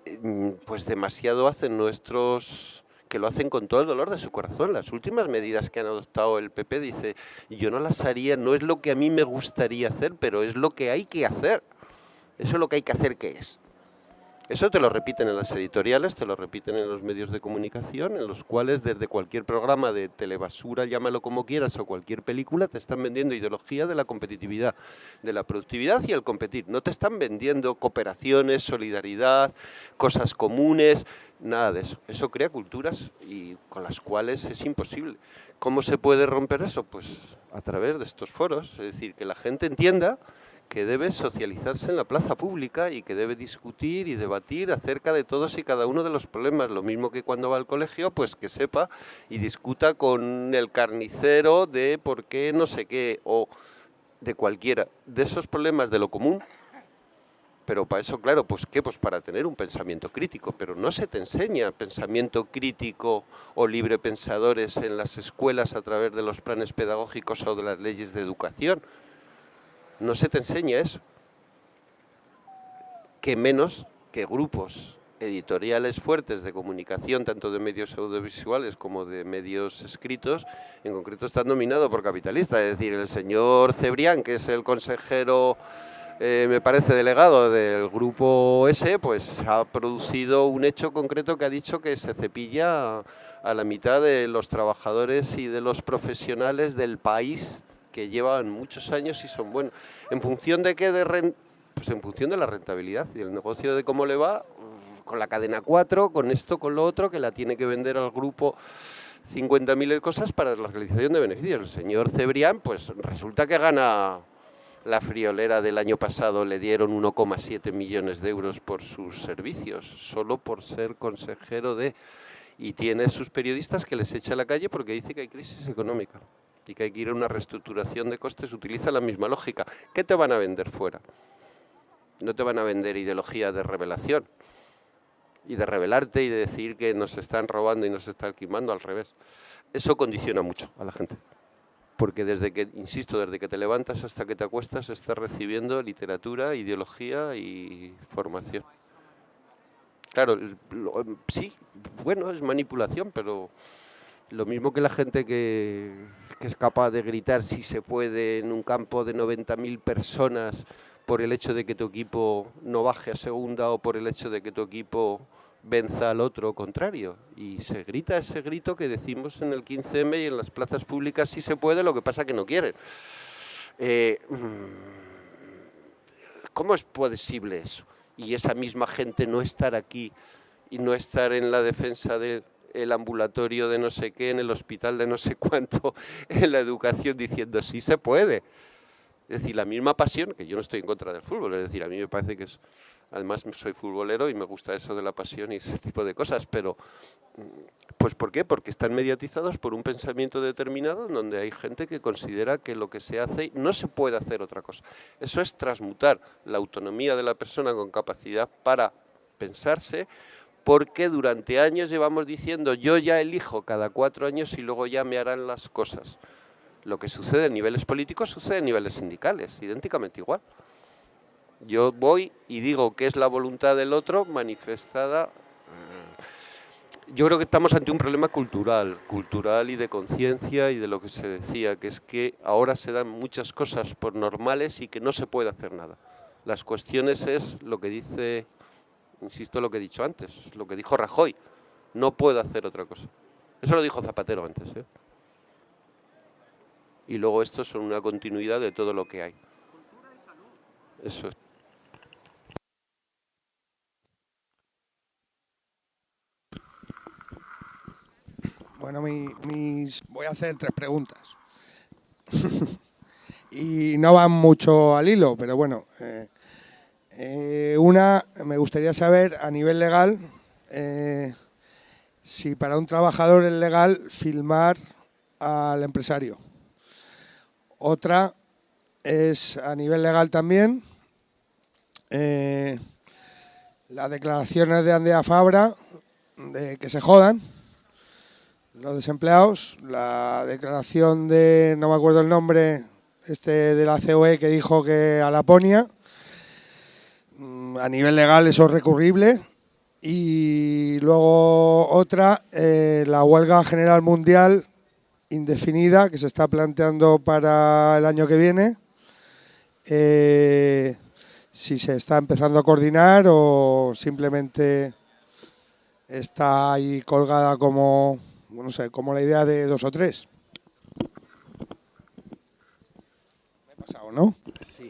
pues demasiado hacen nuestros, que lo hacen con todo el dolor de su corazón. Las últimas medidas que han adoptado el PP, dice, yo no las haría, no es lo que a mí me gustaría hacer, pero es lo que hay que hacer. Eso es lo que hay que hacer, ¿qué es? Eso te lo repiten en las editoriales, te lo repiten en los medios de comunicación, en los cuales desde cualquier programa de telebasura, llámalo como quieras, o cualquier película, te están vendiendo ideología de la competitividad, de la productividad y el competir. No te están vendiendo cooperaciones, solidaridad, cosas comunes, nada de eso. Eso crea culturas y con las cuales es imposible. ¿Cómo se puede romper eso? Pues a través de estos foros, es decir, que la gente entienda que debe socializarse en la plaza pública y que debe discutir y debatir acerca de todos y cada uno de los problemas. Lo mismo que cuando va al colegio, pues que sepa y discuta con el carnicero de por qué no sé qué, o de cualquiera, de esos problemas de lo común. Pero para eso, claro, pues ¿qué? Pues para tener un pensamiento crítico, pero no se te enseña pensamiento crítico o libre pensadores en las escuelas a través de los planes pedagógicos o de las leyes de educación. No se te enseña eso, que menos que grupos editoriales fuertes de comunicación, tanto de medios audiovisuales como de medios escritos, en concreto están dominados por capitalistas. Es decir, el señor Cebrián, que es el consejero, me parece, delegado del grupo S, pues ha producido un hecho concreto que ha dicho que se cepilla a la mitad de los trabajadores y de los profesionales del país, que llevan muchos años y son buenos. ¿En función de qué? Pues en función de la rentabilidad y el negocio, de cómo le va, con la cadena 4, con esto, con lo otro, que la tiene que vender al grupo 50.000 cosas para la realización de beneficios. El señor Cebrián, pues resulta que gana la friolera del año pasado, le dieron 1,7 millones de euros por sus servicios, solo por ser consejero de... Y tiene sus periodistas que les echa a la calle porque dice que hay crisis económica y que hay que ir a una reestructuración de costes. Utiliza la misma lógica. ¿Qué te van a vender fuera? No te van a vender ideología de revelación y de rebelarte y de decir que nos están robando y nos están quimando, al revés. Eso condiciona mucho a la gente. Porque desde que, insisto, desde que te levantas hasta que te acuestas, estás recibiendo literatura, ideología y formación. Claro, sí, bueno, es manipulación, pero lo mismo que la gente que es capaz de gritar si se puede en un campo de 90.000 personas por el hecho de que tu equipo no baje a segunda o por el hecho de que tu equipo venza al otro contrario. Y se grita ese grito que decimos en el 15M y en las plazas públicas sí se puede, lo que pasa que no quieren. ¿Cómo es posible eso? Y esa misma gente no estar aquí y no estar en la defensa del ambulatorio de no sé qué, en el hospital de no sé cuánto, en la educación, diciendo sí se puede. Es decir, la misma pasión, que yo no estoy en contra del fútbol, es decir, a mí me parece que es, además soy futbolero y me gusta eso de la pasión y ese tipo de cosas, pero pues ¿por qué? Porque están mediatizados por un pensamiento determinado en donde hay gente que considera que lo que se hace no se puede hacer otra cosa. Eso es transmutar la autonomía de la persona con capacidad para pensarse, porque durante años llevamos diciendo yo ya elijo cada 4 años y luego ya me harán las cosas. Lo que sucede en niveles políticos sucede en niveles sindicales, idénticamente igual. Yo voy y digo que es la voluntad del otro manifestada. Yo creo que estamos ante un problema cultural y de conciencia y de lo que se decía, que es que ahora se dan muchas cosas por normales y que no se puede hacer nada. Las cuestiones es lo que dice, insisto, lo que he dicho antes, lo que dijo Rajoy, no puedo hacer otra cosa. Eso lo dijo Zapatero antes, ¿eh? Y luego esto son una continuidad de todo lo que hay. Eso es. Bueno, voy a hacer 3 preguntas. y no van mucho al hilo, pero bueno. Una, me gustaría saber a nivel legal si para un trabajador es legal filmar al empresario. Otra es a nivel legal también las declaraciones de Andrea Fabra de que se jodan los desempleados, la declaración de, no me acuerdo el nombre, de la COE que dijo que a Laponia. A nivel legal eso es recurrible. Y luego otra, la huelga general mundial indefinida que se está planteando para el año que viene. Si se está empezando a coordinar o simplemente está ahí colgada como, no sé, como la idea de 2 o 3. Me he pasado, ¿no? Sí.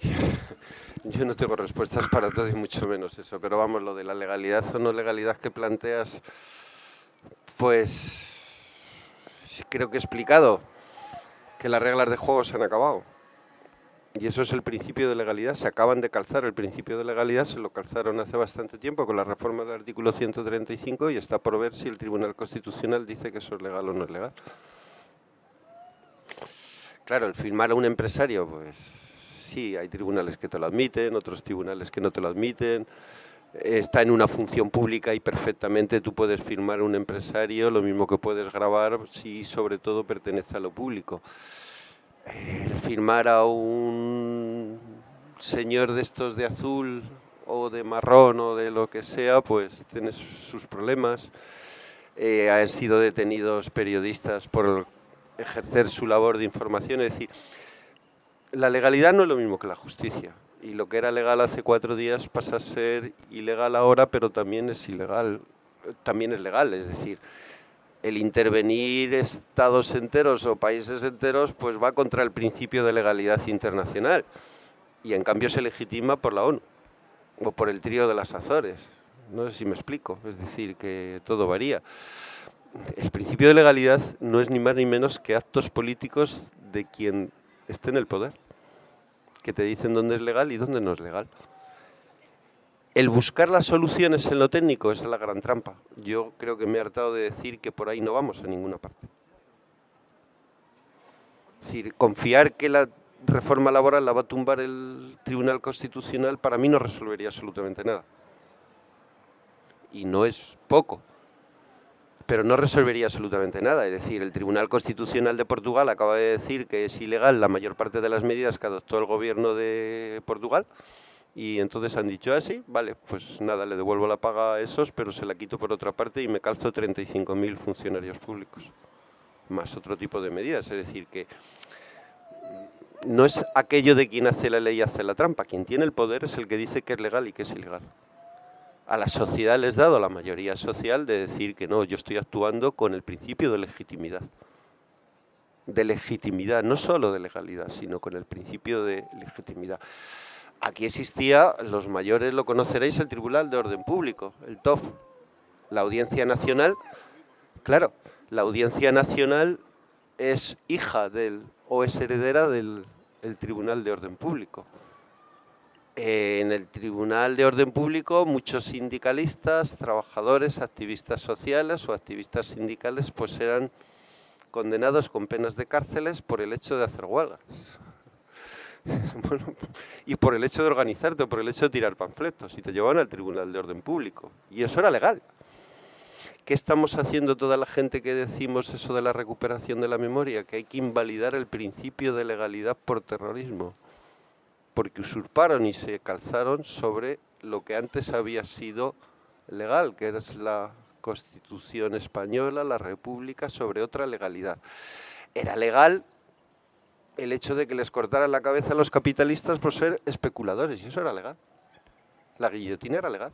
Yo no tengo respuestas para todo y mucho menos eso, pero vamos, lo de la legalidad o no legalidad que planteas, pues creo que he explicado que las reglas de juego se han acabado. Y eso es el principio de legalidad, se acaban de calzar el principio de legalidad, se lo calzaron hace bastante tiempo con la reforma del artículo 135 y está por ver si el Tribunal Constitucional dice que eso es legal o no es legal. Claro, el firmar a un empresario, pues sí, hay tribunales que te lo admiten, otros tribunales que no te lo admiten. Está en una función pública y perfectamente tú puedes firmar a un empresario, lo mismo que puedes grabar si sobre todo pertenece a lo público. Firmar a un señor de estos de azul o de marrón o de lo que sea, pues tienes sus problemas. Han sido detenidos periodistas por ejercer su labor de información, es decir, la legalidad no es lo mismo que la justicia, y lo que era legal hace 4 días pasa a ser ilegal ahora, pero también es ilegal, también es legal, es decir, el intervenir estados enteros o países enteros pues va contra el principio de legalidad internacional, y en cambio se legitima por la ONU, o por el trío de las Azores, no sé si me explico, es decir, que todo varía. El principio de legalidad no es ni más ni menos que actos políticos de quien esté en el poder, que te dicen dónde es legal y dónde no es legal. El buscar las soluciones en lo técnico es la gran trampa. Yo creo que me he hartado de decir que por ahí no vamos a ninguna parte. Es decir, confiar que la reforma laboral la va a tumbar el Tribunal Constitucional para mí no resolvería absolutamente nada. Y no es poco. Pero no resolvería absolutamente nada. Es decir, el Tribunal Constitucional de Portugal acaba de decir que es ilegal la mayor parte de las medidas que adoptó el gobierno de Portugal y entonces han dicho así, vale, pues nada, le devuelvo la paga a esos, pero se la quito por otra parte y me calzo 35.000 funcionarios públicos, más otro tipo de medidas. Es decir, que no es aquello de quien hace la ley hace la trampa, quien tiene el poder es el que dice que es legal y que es ilegal. A la sociedad les he dado la mayoría social de decir que no, yo estoy actuando con el principio de legitimidad. De legitimidad, no solo de legalidad, sino con el principio de legitimidad. Aquí existía, los mayores lo conoceréis, el Tribunal de Orden Público, el TOF. La Audiencia Nacional, claro, la Audiencia Nacional es hija o es heredera del Tribunal de Orden Público. En el Tribunal de Orden Público muchos sindicalistas, trabajadores, activistas sociales o activistas sindicales pues eran condenados con penas de cárceles por el hecho de hacer huelgas. Bueno, y por el hecho de organizarte o por el hecho de tirar panfletos y te llevaban al Tribunal de Orden Público. Y eso era legal. ¿Qué estamos haciendo toda la gente que decimos eso de la recuperación de la memoria? Que hay que invalidar el principio de legalidad por terrorismo. Porque usurparon y se calzaron sobre lo que antes había sido legal, que era la Constitución española, la República, sobre otra legalidad. Era legal el hecho de que les cortaran la cabeza a los capitalistas por ser especuladores, y eso era legal. La guillotina era legal.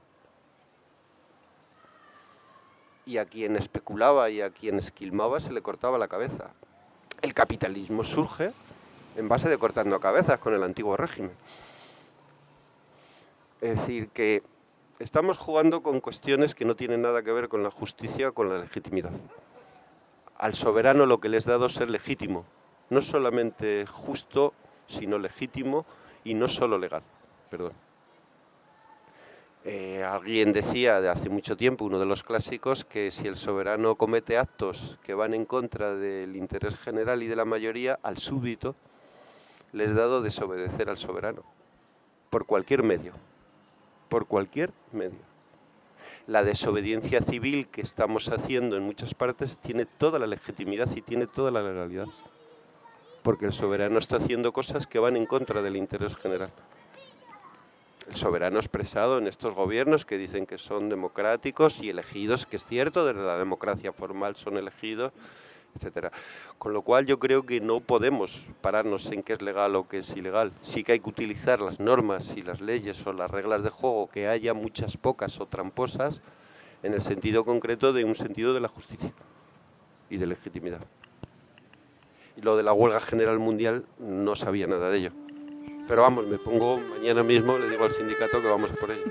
Y a quien especulaba y a quien esquilmaba se le cortaba la cabeza. El capitalismo surge en base de cortando cabezas con el antiguo régimen. Es decir, que estamos jugando con cuestiones que no tienen nada que ver con la justicia o con la legitimidad. Al soberano lo que les ha dado es ser legítimo, no solamente justo, sino legítimo y no solo legal. Perdón. Alguien decía de hace mucho tiempo, uno de los clásicos, que si el soberano comete actos que van en contra del interés general y de la mayoría, al súbdito le es dado desobedecer al soberano, por cualquier medio, por cualquier medio. La desobediencia civil que estamos haciendo en muchas partes tiene toda la legitimidad y tiene toda la legalidad, porque el soberano está haciendo cosas que van en contra del interés general. El soberano expresado en estos gobiernos que dicen que son democráticos y elegidos, que es cierto, desde la democracia formal son elegidos, etcétera. Con lo cual yo creo que no podemos pararnos en qué es legal o qué es ilegal. Sí que hay que utilizar las normas y las leyes o las reglas de juego, que haya muchas pocas o tramposas, en el sentido concreto de un sentido de la justicia y de legitimidad. Y lo de la huelga general mundial no sabía nada de ello. Pero vamos, me pongo mañana mismo, le digo al sindicato que vamos a por ello.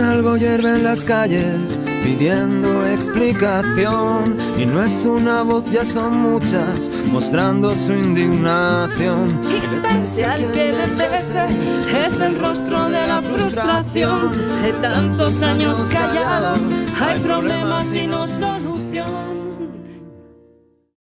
Algo hierve en las calles pidiendo explicación, y no es una voz, ya son muchas mostrando su indignación. Y pese al que le pese, es el rostro de la frustración de tantos años callados. Hay problemas y no solución.